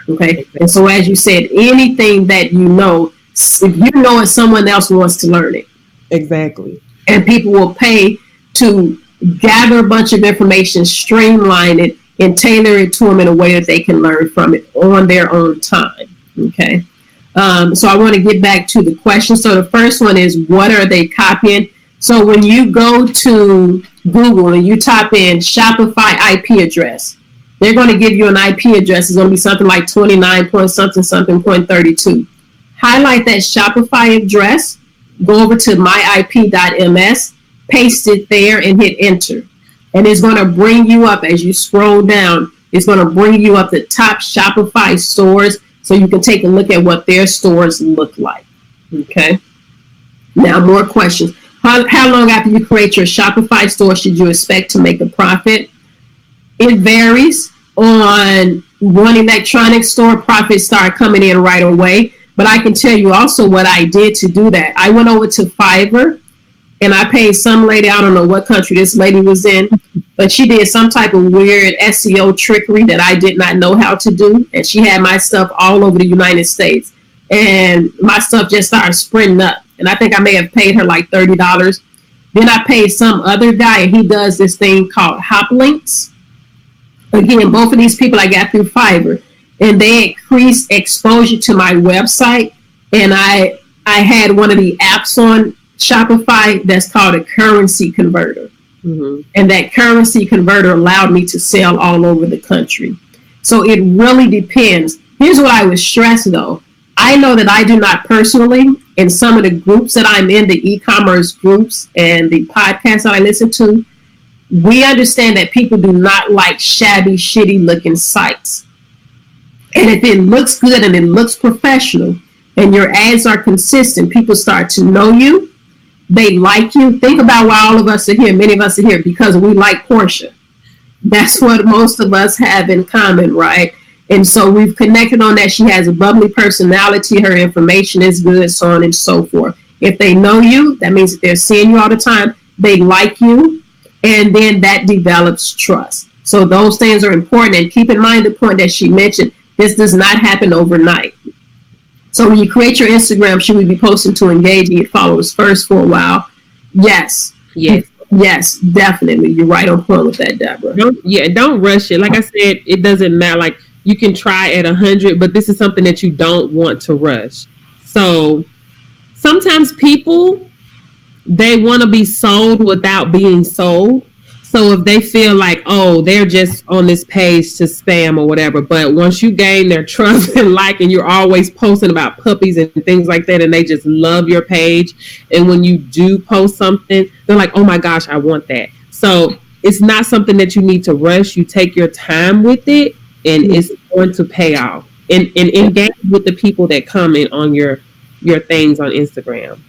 Speaker 1: Okay. And so, as you said, anything that you know, if you know it, someone else wants to learn it.
Speaker 2: Exactly.
Speaker 1: And people will pay to gather a bunch of information, streamline it, and tailor it to them in a way that they can learn from it on their own time. Okay. So I want to get back to the question. So the first one is, what are they copying? So when you go to Google and you type in Shopify IP address, they're going to give you an IP address. It's going to be something like 29.something.32. Highlight that Shopify address, go over to myip.ms, paste it there, and hit enter. And it's going to bring you up, as you scroll down, it's going to bring you up the top Shopify stores so you can take a look at what their stores look like. Okay. Now, more questions. How long after you create your Shopify store should you expect to make a profit? It varies. On one electronics store, profits start coming in right away. But I can tell you also what I did to do that. I went over to Fiverr and I paid some lady, I don't know what country this lady was in, but she did some type of weird SEO trickery that I did not know how to do. And she had my stuff all over the United States. And my stuff just started sprinting up. And I think I may have paid her like $30. Then I paid some other guy, and he does this thing called hop links. Again, both of these people I got through Fiverr, and they increased exposure to my website. And I had one of the apps on Shopify that's called a currency converter. Mm-hmm. And that currency converter allowed me to sell all over the country. So it really depends. Here's what I would stress though. I know that I do not personally, in some of the groups that I'm in, the e-commerce groups and the podcasts that I listen to, we understand that people do not like shabby, shitty looking sites. And if it looks good and it looks professional and your ads are consistent, people start to know you. They like you. Think about why all of us are here. Many of us are here because we like Portia. That's what most of us have in common, right? And so we've connected on that. She has a bubbly personality. Her information is good, so on and so forth. If they know you, that means that they're seeing you all the time. They like you. And then that develops trust. So those things are important. And keep in mind the point that she mentioned. This does not happen overnight. So when you create your Instagram, should we be posting to engage and get followers first for a while? Yes.
Speaker 2: Yes.
Speaker 1: Yes, definitely. You're right on point with that, Deborah.
Speaker 2: Don't rush it. Like I said, it doesn't matter. Like you can try at 100, but this is something that you don't want to rush. So sometimes people, they want to be sold without being sold. So if they feel like, oh, they're just on this page to spam or whatever, but once you gain their trust and like, and you're always posting about puppies and things like that, and they just love your page, and when you do post something, they're like, oh my gosh, I want that. So it's not something that you need to rush. You take your time with it, and it's going to pay off. And engage with the people that comment on your things on Instagram.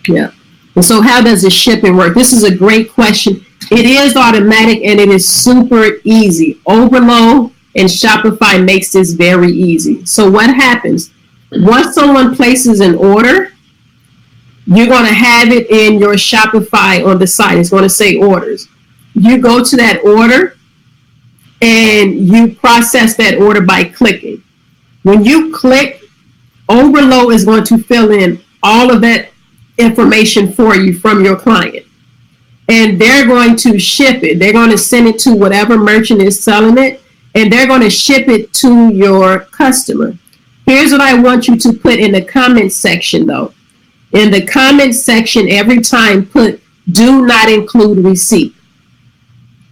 Speaker 1: Yeah. And so how does the shipping work? This is a great question. It is automatic and it is super easy. Overload and Shopify makes this very easy. So what happens? Once someone places an order, you're going to have it in your Shopify on the site. It's going to say orders. You go to that order and you process that order by clicking. When you click, Overload is going to fill in all of that information for you from your client. And they're going to ship it. They're going to send it to whatever merchant is selling it, and they're going to ship it to your customer. Here's what I want you to put in the comment section, though. In the comment section, every time, put do not include receipt.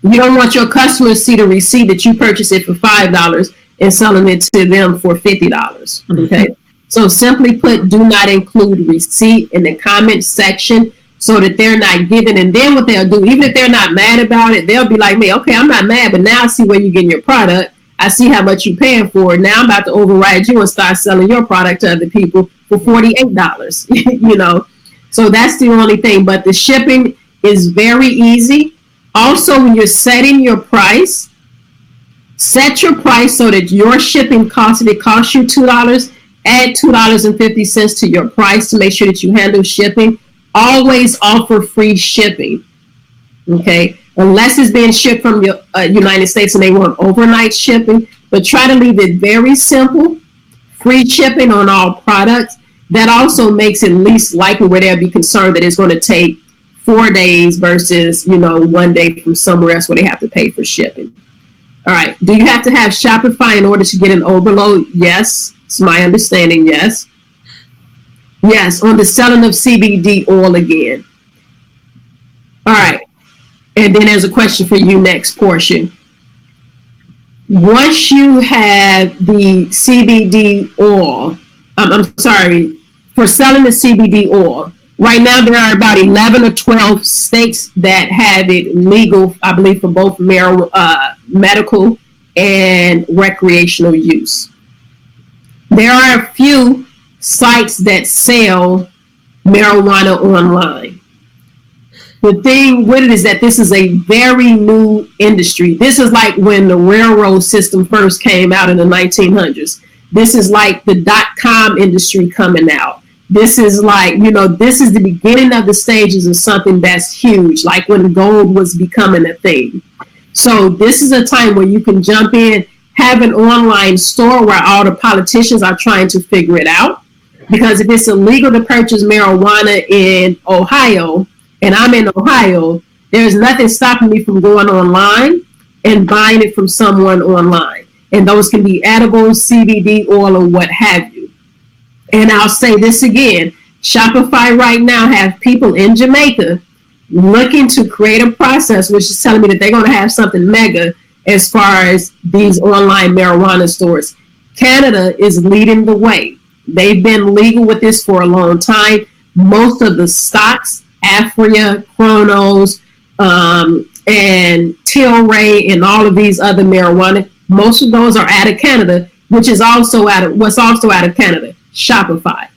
Speaker 1: You don't want your customers to see the receipt that you purchased it for $5 and selling it to them for $50. Okay? So simply put do not include receipt in the comment section so that they're not giving. And then what they'll do, even if they're not mad about it, they'll be like me, okay, I'm not mad, but now I see where you're getting your product. I see how much you're paying for it. Now I'm about to override you and start selling your product to other people for $48, you know. So that's the only thing. But the shipping is very easy. Also, when you're setting your price, set your price so that your shipping cost, if it costs you $2, add $2.50 to your price to make sure that you handle shipping. Always offer free shipping, okay? Unless it's being shipped from the United States and they want overnight shipping, but try to leave it very simple. Free shipping on all products. That also makes it least likely where they'll be concerned that it's going to take 4 days versus, 1 day from somewhere else where they have to pay for shipping. All right. Do you have to have Shopify in order to get an overload? Yes. It's my understanding. Yes. Yes. On the selling of CBD oil again. All right. And then there's a question for you next, Portia. Once you have the CBD oil, I'm sorry, for selling the CBD oil, right now there are about 11 or 12 states that have it legal, I believe, for both medical and recreational use. There are a few sites that sell marijuana online. The thing with it is that this is a very new industry. This is like when the railroad system first came out in the 1900s. This is like the .com industry coming out. This is like, this is the beginning of the stages of something that's huge, like when gold was becoming a thing. So this is a time where you can jump in, have an online store where all the politicians are trying to figure it out. Because if it's illegal to purchase marijuana in Ohio, and I'm in Ohio, there's nothing stopping me from going online and buying it from someone online. And those can be edibles, CBD oil, or what have you. And I'll say this again, Shopify right now have people in Jamaica looking to create a process, which is telling me that they're going to have something mega as far as these online marijuana stores. Canada is leading the way. They've been legal with this for a long time. Most of the stocks, Afria, Chronos, and Tilray, and all of these other marijuana, most of those are out of Canada, which is also out of Canada, Shopify.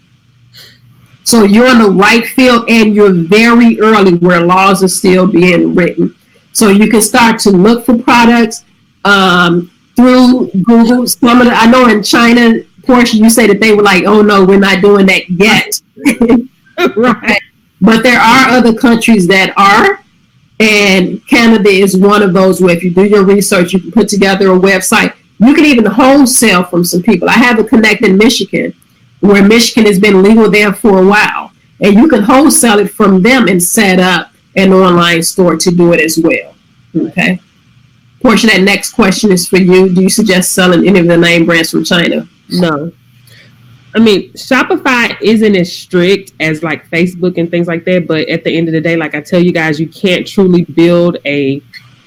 Speaker 1: So you're in the right field, and you're very early where laws are still being written. So you can start to look for products through Google. I know in China, Portia, you say that they were like, oh no, we're not doing that yet. Right. But there are other countries that are, and Canada is one of those where if you do your research, you can put together a website. You can even wholesale from some people. I have a connect in Michigan, where Michigan has been legal there for a while. And you can wholesale it from them and set up an online store to do it as well. Okay. Portia, that next question is for you. Do you suggest selling any of the name brands from China?
Speaker 2: No. I mean, Shopify isn't as strict as like Facebook and things like that, but at the end of the day, like I tell you guys, you can't truly build a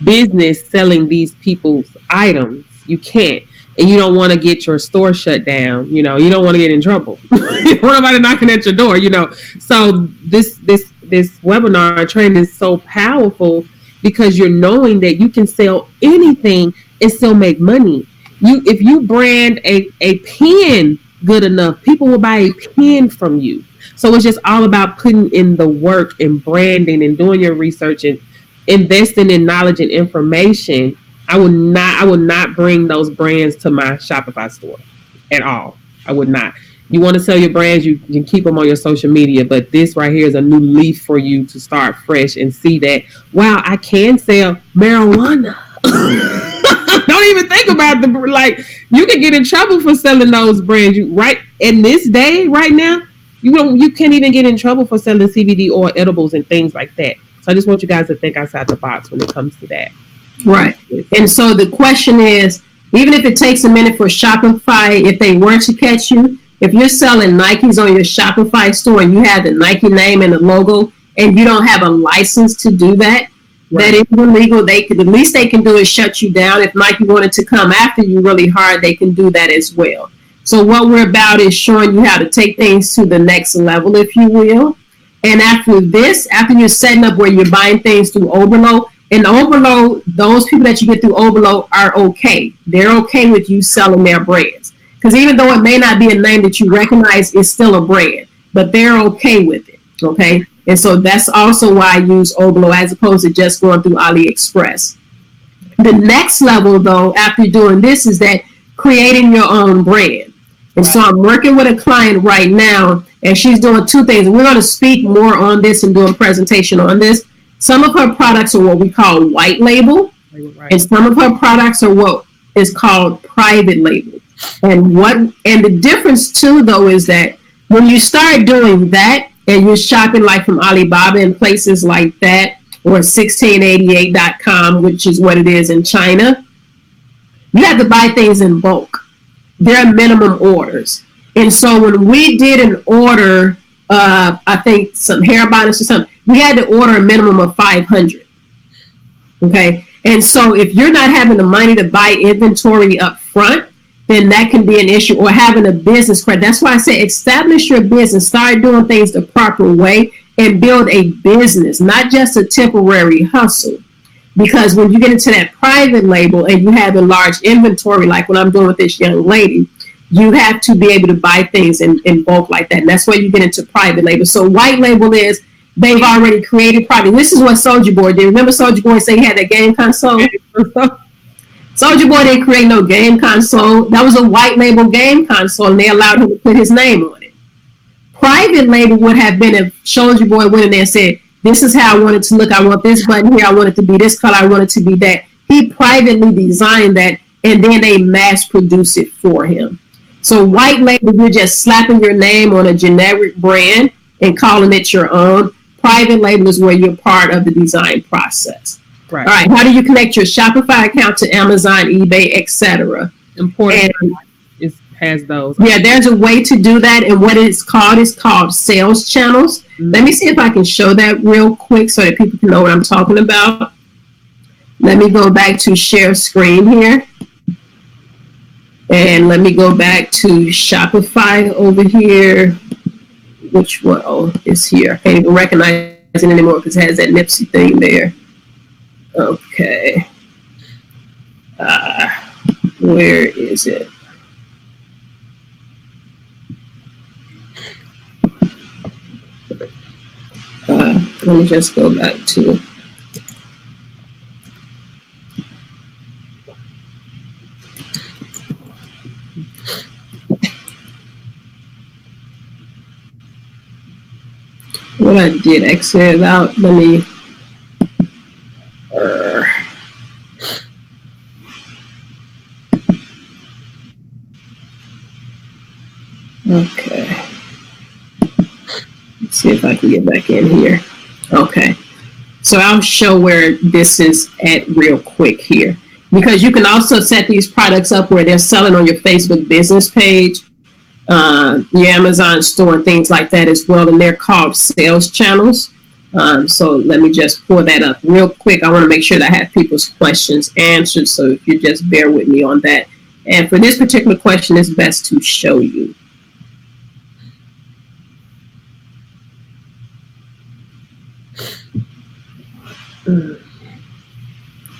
Speaker 2: business selling these people's items. You can't. And you don't want to get your store shut down. You don't want to get in trouble. Nobody knocking at your door, So this webinar training is so powerful because you're knowing that you can sell anything and still make money. If you brand a pen good enough, people will buy a pen from you. So it's just all about putting in the work and branding and doing your research and investing in knowledge and information. I will not bring those brands to my Shopify store at all. I would not. You want to sell your brands, you can keep them on your social media, but this right here is a new leaf for you to start fresh and see that, wow, I can sell marijuana. Don't even think about you can get in trouble for selling those brands. Right in this day, right now, you can't even get in trouble for selling CBD or edibles and things like that. So I just want you guys to think outside the box when it comes to that.
Speaker 1: Right. And so the question is, even if it takes a minute for Shopify, if they were to catch you, if you're selling Nikes on your Shopify store and you have the Nike name and the logo and you don't have a license to do that, right, that is illegal. The least they can do is shut you down. If Nike wanted to come after you really hard, they can do that as well. So what we're about is showing you how to take things to the next level, if you will. And after you're setting up where you're buying things through Overload, and Overload, those people that you get through Overload are okay. They're okay with you selling their brands. Because even though it may not be a name that you recognize, it's still a brand. But they're okay with it, okay? And so that's also why I use Overload as opposed to just going through AliExpress. The next level, though, after doing this is that creating your own brand. And so I'm working with a client right now, and she's doing two things. We're going to speak more on this and do a presentation on this. Some of her products are what we call white label, and some of her products are what is called private label. And the difference too, though, is that when you start doing that and you're shopping like from Alibaba and places like that, or 1688.com, which is what it is in China, you have to buy things in bulk. There are minimum orders. And so when we did an order, I think some hair bonnets or something, we had to order a minimum of 500. Okay. And so if you're not having the money to buy inventory up front, then that can be an issue, or having a business credit. That's why I say establish your business, start doing things the proper way, and build a business, not just a temporary hustle. Because when you get into that private label and you have a large inventory, like what I'm doing with this young lady, you have to be able to buy things in bulk like that. And that's where you get into private label. So white label is they've already created product. This is what Soulja Boy did. Remember Soulja Boy said he had that game console? Soulja Boy didn't create no game console. That was a white label game console, and they allowed him to put his name on it. Private label would have been if Soulja Boy went in there and said, this is how I want it to look. I want this button here. I want it to be this color. I want it to be that. He privately designed that, and then they mass produce it for him. So white label, you're just slapping your name on a generic brand and calling it your own. Private label is where you're part of the design process. Right. All right. How do you connect your Shopify account to Amazon, eBay, etc.?
Speaker 2: Important. It has those.
Speaker 1: Yeah, there's a way to do that, and what it's called is called sales channels. Mm-hmm. Let me see if I can show that real quick so that people can know what I'm talking about. Let me go back to share screen here. And let me go back to Shopify over here. Which one? Oh, it's here. I can't even recognize it anymore because it has that Nipsey thing there. Okay. Where is it? Let me just go back to it. What I did exit it out. Let me. Okay. Let's see if I can get back in here. Okay. So I'll show where this is at real quick here. Because you can also set these products up where they're selling on your Facebook business page, your Amazon store, and things like that as well. And they're called sales channels. So let me just pull that up real quick. I want to make sure that I have people's questions answered. So if you just bear with me on that. And for this particular question, it's best to show you.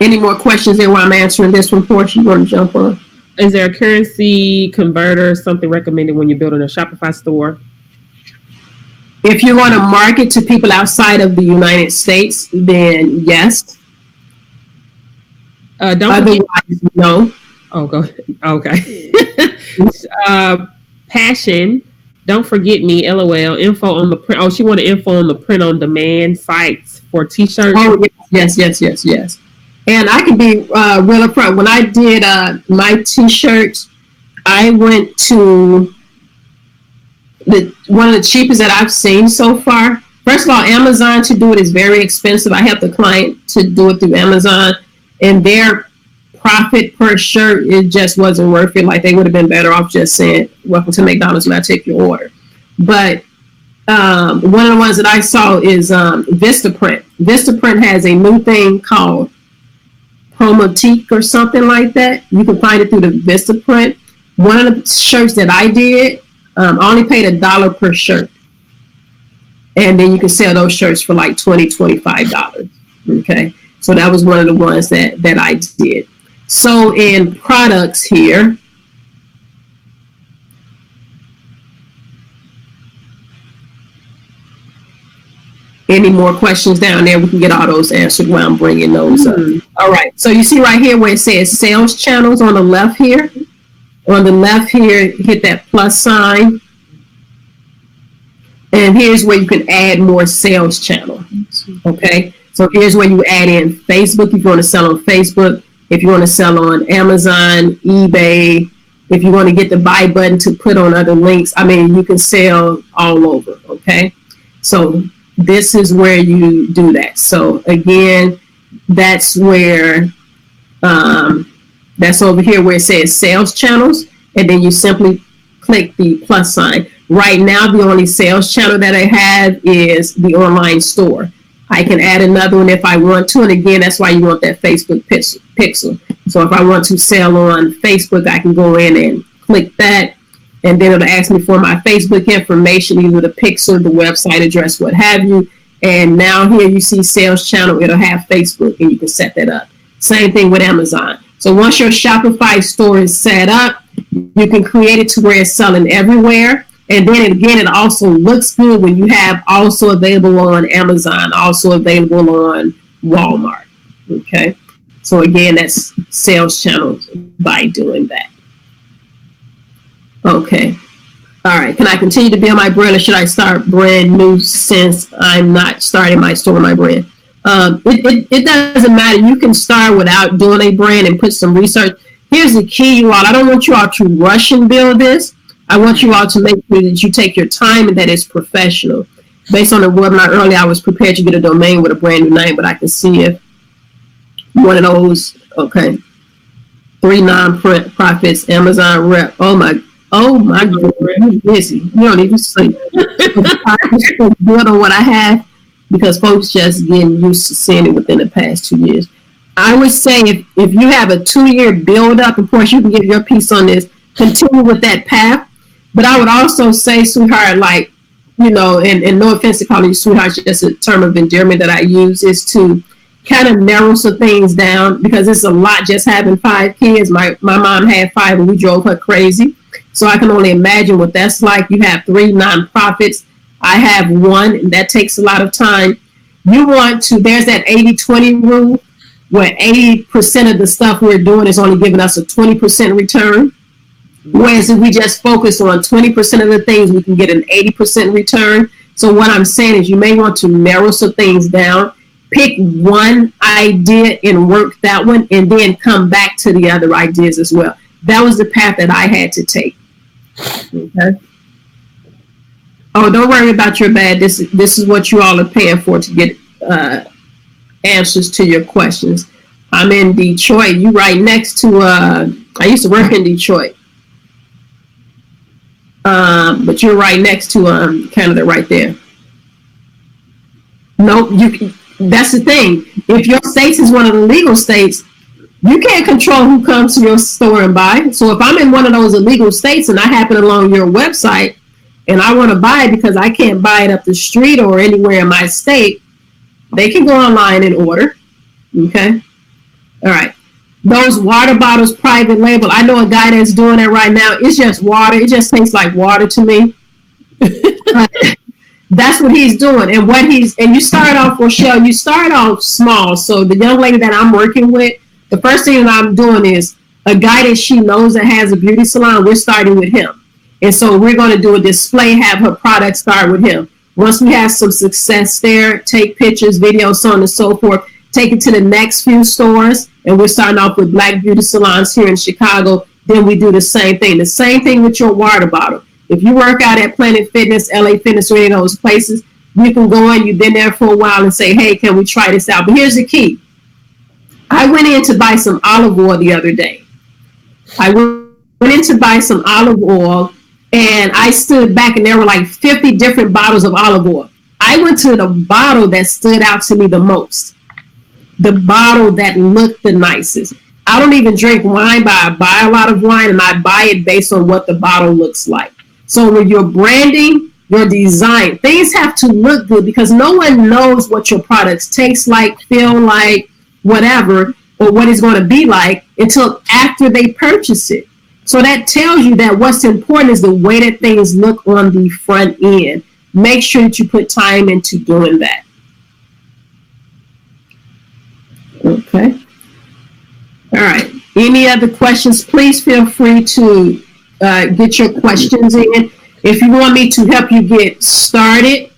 Speaker 1: Any more questions there while I'm answering this one, Portia? You want to jump on?
Speaker 2: Is there a currency converter, something recommended when you're building a Shopify store?
Speaker 1: If you want to market to people outside of the United States, then yes. Otherwise, no.
Speaker 2: Oh, go ahead. Okay. Passion. Don't forget me. LOL. Info on the print. Oh, she wanted info on the print on demand sites for t-shirts.
Speaker 1: Oh, yes. And I can be real upfront. When I did my t-shirts, I went to one of the cheapest that I've seen so far. First of all, Amazon to do it is very expensive. I helped the client to do it through Amazon, and their profit per shirt, it just wasn't worth it. Like, they would have been better off just saying, welcome to McDonald's, and I take your order. But one of the ones that I saw is Vistaprint. Vistaprint has a new thing called Promotique or something like that. You can find it through the Vistaprint. One of the shirts that I did, I only paid $1 per shirt. And then you can sell those shirts for like $20, $25. Okay. So that was one of the ones that I did. So in products here, any more questions down there, we can get all those answered while I'm bringing those up. All right. So you see right here where it says sales channels on the left here. On the left here, hit that plus sign. And here's where you can add more sales channel. Okay. So here's where you add in Facebook if you want to sell on Facebook, if you want to sell on Amazon, eBay, if you want to get the buy button to put on other links. I mean, you can sell all over. Okay. So this is where you do that. So again, that's where, that's over here where it says sales channels. And then you simply click the plus sign. Right now, the only sales channel that I have is the online store. I can add another one if I want to. And again, that's why you want that Facebook pixel. So if I want to sell on Facebook, I can go in and click that. And then it'll ask me for my Facebook information, either the pixel, the website address, what have you. And now here you see sales channel, it'll have Facebook and you can set that up. Same thing with Amazon. So once your Shopify store is set up, you can create it to where it's selling everywhere. And then again, it also looks good when you have also available on Amazon, also available on Walmart. Okay. So again, that's sales channels by doing that. Okay. All right. Can I continue to be on my brand, or should I start brand new since I'm not starting my store on my brand? It doesn't matter. You can start without doing a brand and put some research. Here's the key, you all. I don't want you all to rush and build this. I want you all to make sure that you take your time and that it's professional. Based on the webinar earlier, I was prepared to get a domain with a brand new name, but I can see if one of those, okay. 3 nonprofits, Amazon rep. Oh my God, you're busy. You don't even sleep. I'm good on what I have because folks just getting used to seeing it within the past 2 years. I would say if you have a 2-year build up, of course you can give your piece on this, continue with that path. But I would also say, sweetheart, like, you know, and no offense to calling you sweetheart, it's just a term of endearment that I use, is to kind of narrow some things down because it's a lot just having 5 kids. My mom had 5 and we drove her crazy. So I can only imagine what that's like. You have 3 nonprofits. I have 1, and that takes a lot of time. You want to, there's that 80-20 rule where 80% of the stuff we're doing is only giving us a 20% return. Whereas if we just focus on 20% of the things, we can get an 80% return. So what I'm saying is you may want to narrow some things down, pick one idea and work that one, and then come back to the other ideas as well. That was the path that I had to take. Okay. Oh, don't worry about your bad. This is what you all are paying for to get answers to your questions. I'm in Detroit. You right next to, I used to work in Detroit. But you're right next to Canada right there. Nope, that's the thing. If your state is one of the legal states, you can't control who comes to your store and buy. So if I'm in one of those illegal states and I happen along your website and I want to buy it because I can't buy it up the street or anywhere in my state, they can go online and order. Okay. All right. Those water bottles, private label. I know a guy that's doing that right now. It's just water. It just tastes like water to me. That's what he's doing. And you start off, Rochelle, you start off small. So the young lady that I'm working with, the first thing that I'm doing is a guy that she knows that has a beauty salon. We're starting with him. And so we're going to do a display, have her product start with him. Once we have some success there, take pictures, videos, so on and so forth, take it to the next few stores. And we're starting off with Black beauty salons here in Chicago. Then we do the same thing. The same thing with your water bottle. If you work out at Planet Fitness, LA Fitness, or any of those places, you can go in, you've been there for a while and say, hey, can we try this out? But here's the key. I went in to buy some olive oil the other day. I went in to buy some olive oil and I stood back and there were like 50 different bottles of olive oil. I went to the bottle that stood out to me the most. The bottle that looked the nicest. I don't even drink wine, but I buy a lot of wine and I buy it based on what the bottle looks like. So when you're branding, your design, things have to look good because no one knows what your products taste like, feel like, whatever, or what it's going to be like until after they purchase it. So that tells you that what's important is the way that things look on the front end. Make sure that you put time into doing that. Okay. All right. Any other questions, please feel free to get your questions in. If you want me to help you get started,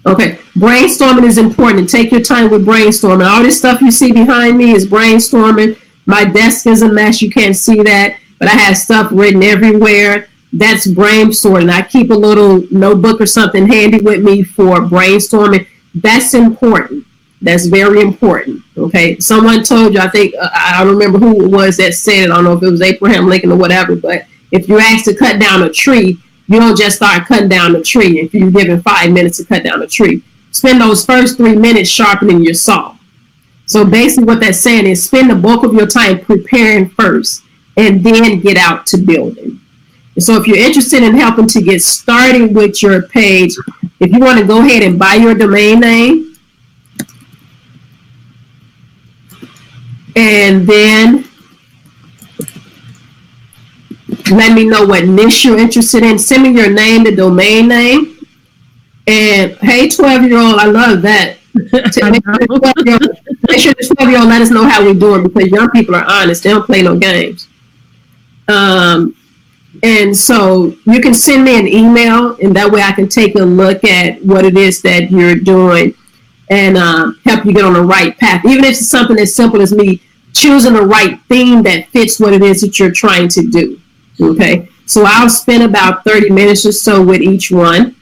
Speaker 1: okay, brainstorming is important. Take your time with brainstorming. All this stuff you see behind me is brainstorming. My desk is a mess. You can't see that, but I have stuff written everywhere. That's brainstorming. I keep a little notebook or something handy with me for brainstorming. That's important. That's very important. Okay. Someone told you, I think, I don't remember who it was that said it. I don't know if it was Abraham Lincoln or whatever, but if you're asked to cut down a tree, you don't just start cutting down the tree. If you're given 5 minutes to cut down a tree, spend those first 3 minutes sharpening your saw. So basically what that's saying is spend the bulk of your time preparing first and then get out to building. And so if you're interested in helping to get started with your page, if you want to go ahead and buy your domain name, and then let me know what niche you're interested in. Send me your name, the domain name. And hey, 12-year-old, I love that. Make sure the 12-year-old let us know how we're doing, because young people are honest. They don't play no games. And so you can send me an email, and that way I can take a look at what it is that you're doing and help you get on the right path. Even if it's something as simple as me choosing the right theme that fits what it is that you're trying to do. Okay, so I'll spend about 30 minutes or so with each one.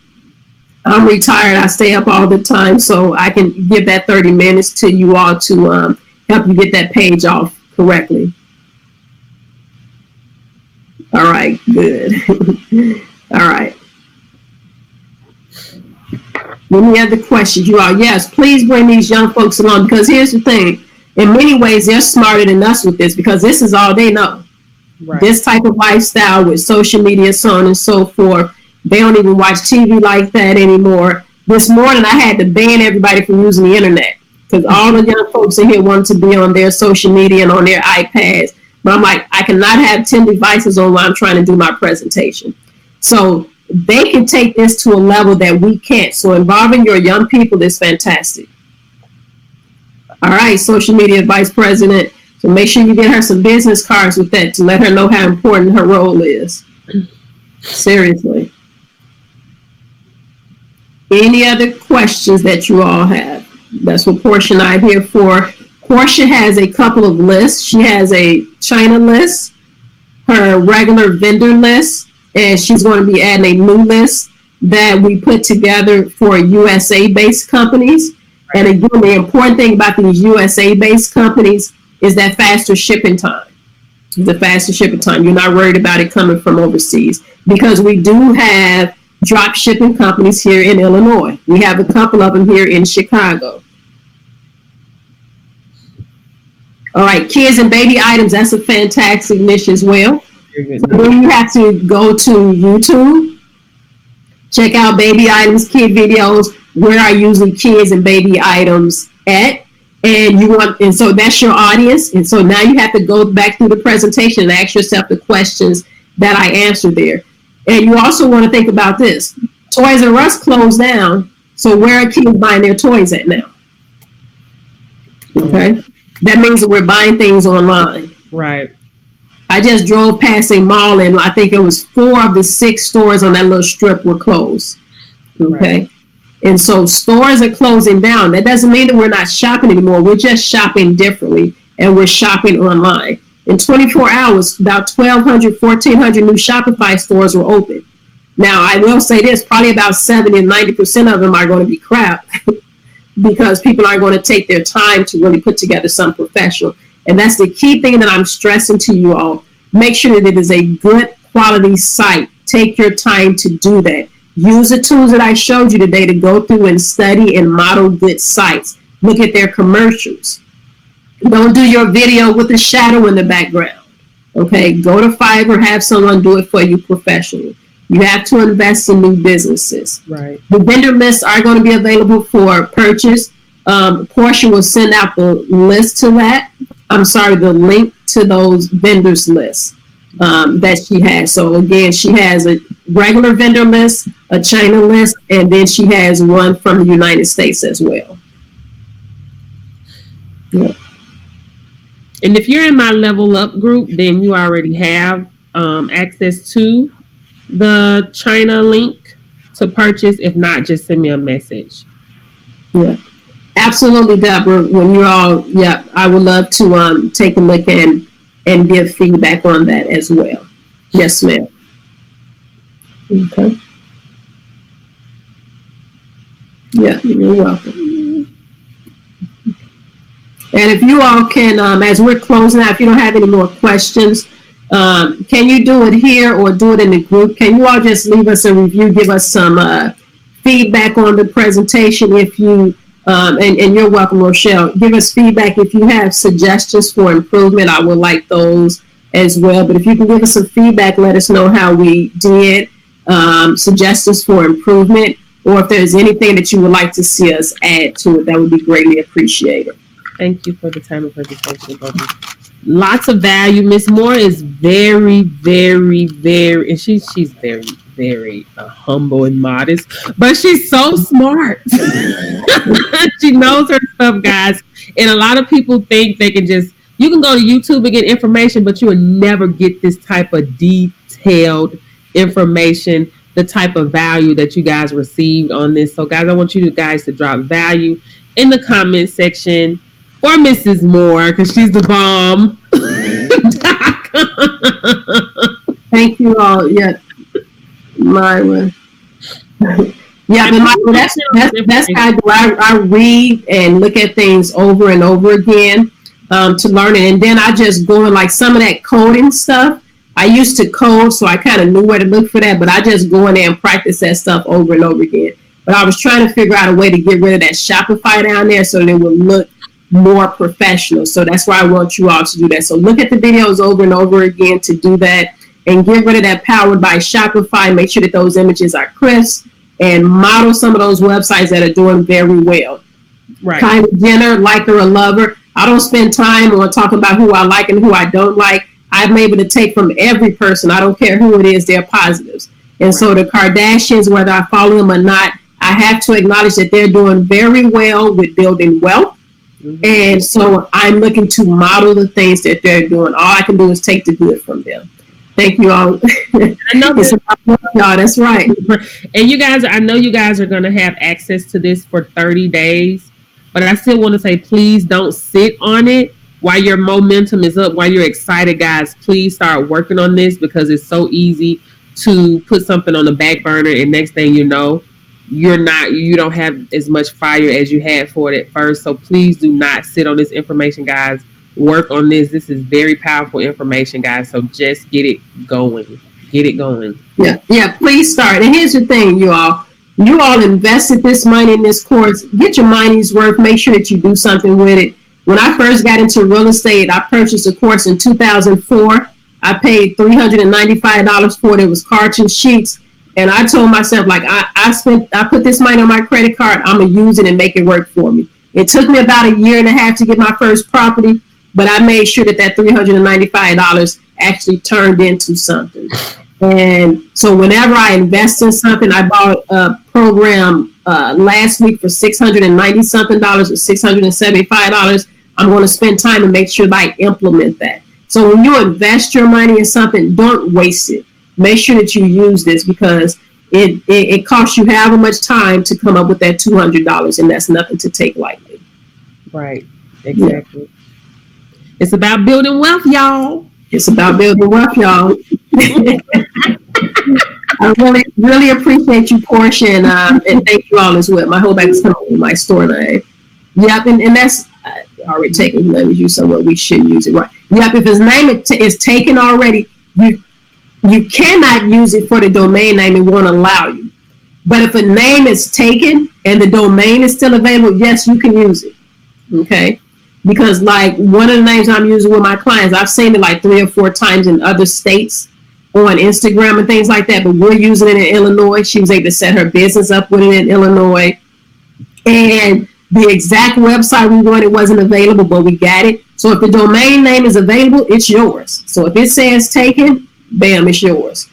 Speaker 1: I'm retired. I stay up all the time, so I can give that 30 minutes to you all to help you get that page off correctly. All right, good. All right. Any other questions, you all? Yes, please bring these young folks along, because here's the thing. In many ways, they're smarter than us with this, because this is all they know. Right. This type of lifestyle with social media, so on and so forth. They don't even watch TV like that anymore. This morning, I had to ban everybody from using the internet, because all the young folks in here want to be on their social media and on their iPads. But I'm like, I cannot have 10 devices on while I'm trying to do my presentation. So they can take this to a level that we can't. So involving your young people is fantastic. All right, social media vice president. So make sure you get her some business cards with that to let her know how important her role is. Seriously. Any other questions that you all have? That's what Portia and I are here for. Portia has a couple of lists. She has a China list, her regular vendor list, and she's going to be adding a new list that we put together for USA-based companies. And again, the important thing about these USA-based companies is that faster shipping time. The faster shipping time. You're not worried about it coming from overseas, because we do have drop shipping companies here in Illinois. We have a couple of them here in Chicago. All right, kids and baby items, that's a fantastic niche as well. So then you have to go to YouTube, check out baby items, kid videos, where are usually kids and baby items at, and so that's your audience. And so now you have to go back through the presentation and ask yourself the questions that I answered there. And you also want to think about this. Toys R Us closed down, so where are kids buying their toys at now? Okay. That means that we're buying things online.
Speaker 2: Right.
Speaker 1: I just drove past a mall, and I think it was 4 of the 6 stores on that little strip were closed. Okay. Right. And so stores are closing down. That doesn't mean that we're not shopping anymore. We're just shopping differently, and we're shopping online. In 24 hours, about 1,200, 1,400 new Shopify stores were open. Now, I will say this, probably about 70 and 90% of them are going to be crap because people aren't going to take their time to really put together something professional. And that's the key thing that I'm stressing to you all. Make sure that it is a good quality site. Take your time to do that. Use the tools that I showed you today to go through and study and model good sites. Look at their commercials. Don't do your video with a shadow in the background. Okay, go to Fiverr, have someone do it for you professionally. You have to invest in new businesses. Right. The vendor lists are going to be available for purchase. Portia will send out the list to that. The link to those vendors lists that she has. So again, she has a regular vendor list, a China list, and then she has one from the United States as well. Yeah.
Speaker 2: And if you're in my Level Up group, then you already have access to the China link to purchase. If not, just send me a message.
Speaker 1: Yeah, absolutely, Deborah. When you're all, yeah, I would love to take a look and give feedback on that as well. Yes, ma'am. Okay. Yeah, you're welcome. And if you all can, as we're closing out, if you don't have any more questions, can you do it here or do it in the group? Can you all just leave us a review, give us some feedback on the presentation if you, and you're welcome, Rochelle. Give us feedback if you have suggestions for improvement. I would like those as well. But if you can give us some feedback, let us know how we did, suggestions for improvement, or if there's anything that you would like to see us add to it, that would be greatly appreciated.
Speaker 2: Thank you for the time of presentation, Bobby. Lots of value. Miss Moore is very, very, very, and she's very, very humble and modest, but she's so smart. She knows her stuff, guys. And a lot of people think they can just, you can go to YouTube and get information, but you will never get this type of detailed information, the type of value that you guys received on this. So, guys, I want you guys to drop value in the comment section for Mrs. Moore, because she's the bomb.
Speaker 1: Thank you all. Yeah, Myra. Yeah, but Myra, that's how I do. I read and look at things over and over again to learn it, and then I just go in, like some of that coding stuff. I used to code, so I kind of knew where to look for that, but I just go in there and practice that stuff over and over again. But I was trying to figure out a way to get rid of that Shopify down there so that it would look more professional. So that's why I want you all to do that. So look at the videos over and over again to do that, and get rid of that powered by Shopify. Make sure that those images are crisp, and model some of those websites that are doing very well.
Speaker 2: Right.
Speaker 1: Kind of Jenner, liker, or lover. I don't spend time on talking about who I like and who I don't like. I'm able to take from every person. I don't care who it is, they're positives. And right. So the Kardashians, whether I follow them or not, I have to acknowledge that they're doing very well with building wealth. Mm-hmm. And so I'm looking to model the things that they're doing. All I can do is take the good from them. Thank you all. I know it's about y'all. That's right.
Speaker 2: And you guys, I know you guys are going to have access to this for 30 days, but I still want to say, please don't sit on it while your momentum is up, while you're excited, guys. Please start working on this, because it's so easy to put something on the back burner, and next thing you know, you don't have as much fire as you had for it at first. So please do not sit on this information, guys. Work on this. This is very powerful information, guys. So just get it going. Get it going.
Speaker 1: Yeah. Please start. And here's the thing, you all invested this money in this course. Get your money's worth. Make sure that you do something with it. When I first got into real estate, I purchased a course in 2004. I paid $395 for it. It was cards and sheets. And I told myself, like, I put this money on my credit card. I'm going to use it and make it work for me. It took me about a year and a half to get my first property, but I made sure that $395 actually turned into something. And so whenever I invest in something, I bought a program last week for $690 something or $675. I'm going to spend time and make sure that I implement that. So when you invest your money in something, don't waste it. Make sure that you use this, because it costs you however much time to come up with that $200, and that's nothing to take lightly.
Speaker 2: Right. Exactly. Yeah. It's about building wealth, y'all.
Speaker 1: It's about building wealth, y'all. I really, really appreciate you, Portia, and thank you all as well. My whole back is coming with my store name. Yep, and that's already taken. Let me use somewhere we should use it. Right. Yep, if his name is taken already, you cannot use it for the domain name. It won't allow you. But if a name is taken and the domain is still available, yes, you can use it. Okay? Because like one of the names I'm using with my clients, I've seen it like 3 or 4 times in other states on Instagram and things like that, but we're using it in Illinois. She was able to set her business up with it in Illinois. And the exact website we wanted wasn't available, but we got it. So if the domain name is available, it's yours. So if it says taken, bam, it's yours.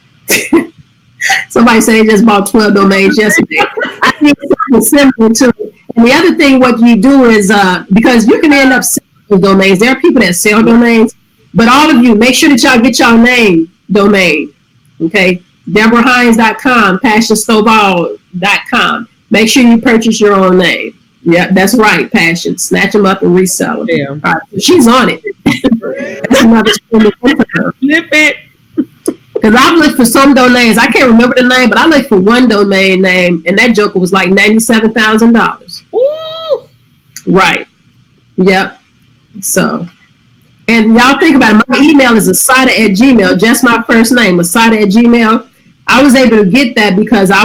Speaker 1: Somebody said they just bought 12 domains yesterday. I think it's something similar to it. And the other thing, what you do is, because you can end up selling those domains. There are people that sell domains, but all of you, make sure that y'all get y'all name domain. Okay, DeborahHines.com, PassionStovall.com. Make sure you purchase your own name. Yeah, that's right, Passion. Snatch them up and resell them.
Speaker 2: Yeah.
Speaker 1: All right, she's on it. That's another
Speaker 2: Flip it.
Speaker 1: Because I've looked for some domains. I can't remember the name, but I looked for one domain name, and that joker was like $97,000.
Speaker 2: Ooh.
Speaker 1: Right. Yep. So, and y'all think about it. My email is asada@gmail. Just my first name, asada@gmail. I was able to get that because I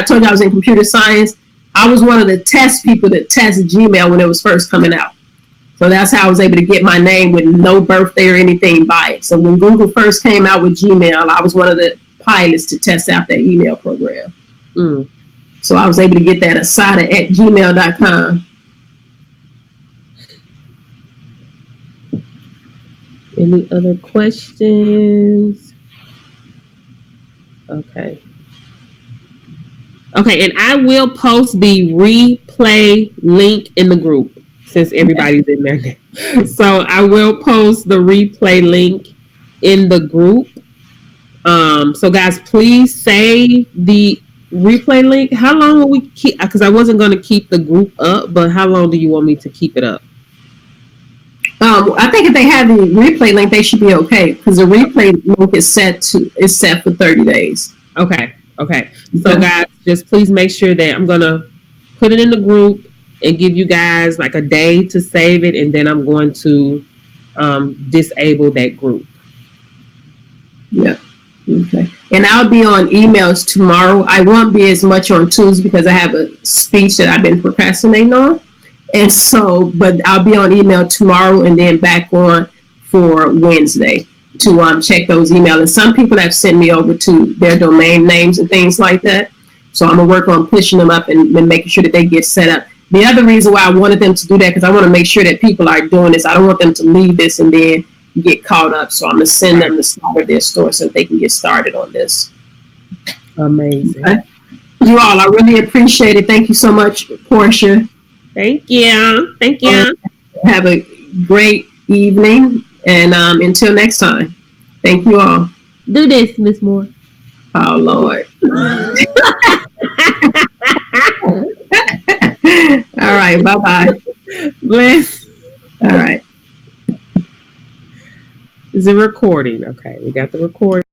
Speaker 1: told you I was in computer science. I was one of the test people that tested Gmail when it was first coming out. So that's how I was able to get my name with no birthday or anything by it. So when Google first came out with Gmail, I was one of the pilots to test out that email program. So I was able to get that asada@gmail.com.
Speaker 2: Any other questions? Okay. Okay, and I will post the replay link in the group since everybody's in there now. So I will post the replay link in the group. So guys, please save the replay link. How long will we keep? Because I wasn't going to keep the group up, but how long do you want me to keep it up?
Speaker 1: I think if they have the replay link, they should be okay because the replay link is set for 30 days. Okay.
Speaker 2: So guys, just please make sure that I'm going to put it in the group and give you guys like a day to save it, and then I'm going to disable that group.
Speaker 1: Yeah. Okay. And I'll be on emails tomorrow. I won't be as much on Tuesday because I have a speech that I've been procrastinating on. And so, but I'll be on email tomorrow and then back on for Wednesday to check those emails. And some people have sent me over to their domain names and things like that. So I'm going to work on pushing them up and making sure that they get set up. The other reason why I wanted them to do that, because I want to make sure that people are doing this. I don't want them to leave this and then get caught up. So I'm going to send them the start of their store so that they can get started on this.
Speaker 2: Amazing.
Speaker 1: Okay. You all, I really appreciate it. Thank you so much, Portia.
Speaker 2: Thank you.
Speaker 1: Have a great evening. And until next time, thank you all.
Speaker 2: Do this, Miss Moore.
Speaker 1: Oh, Lord. All right. Bye-bye.
Speaker 2: Bless.
Speaker 1: All right.
Speaker 2: Is it recording? Okay, we got the recording.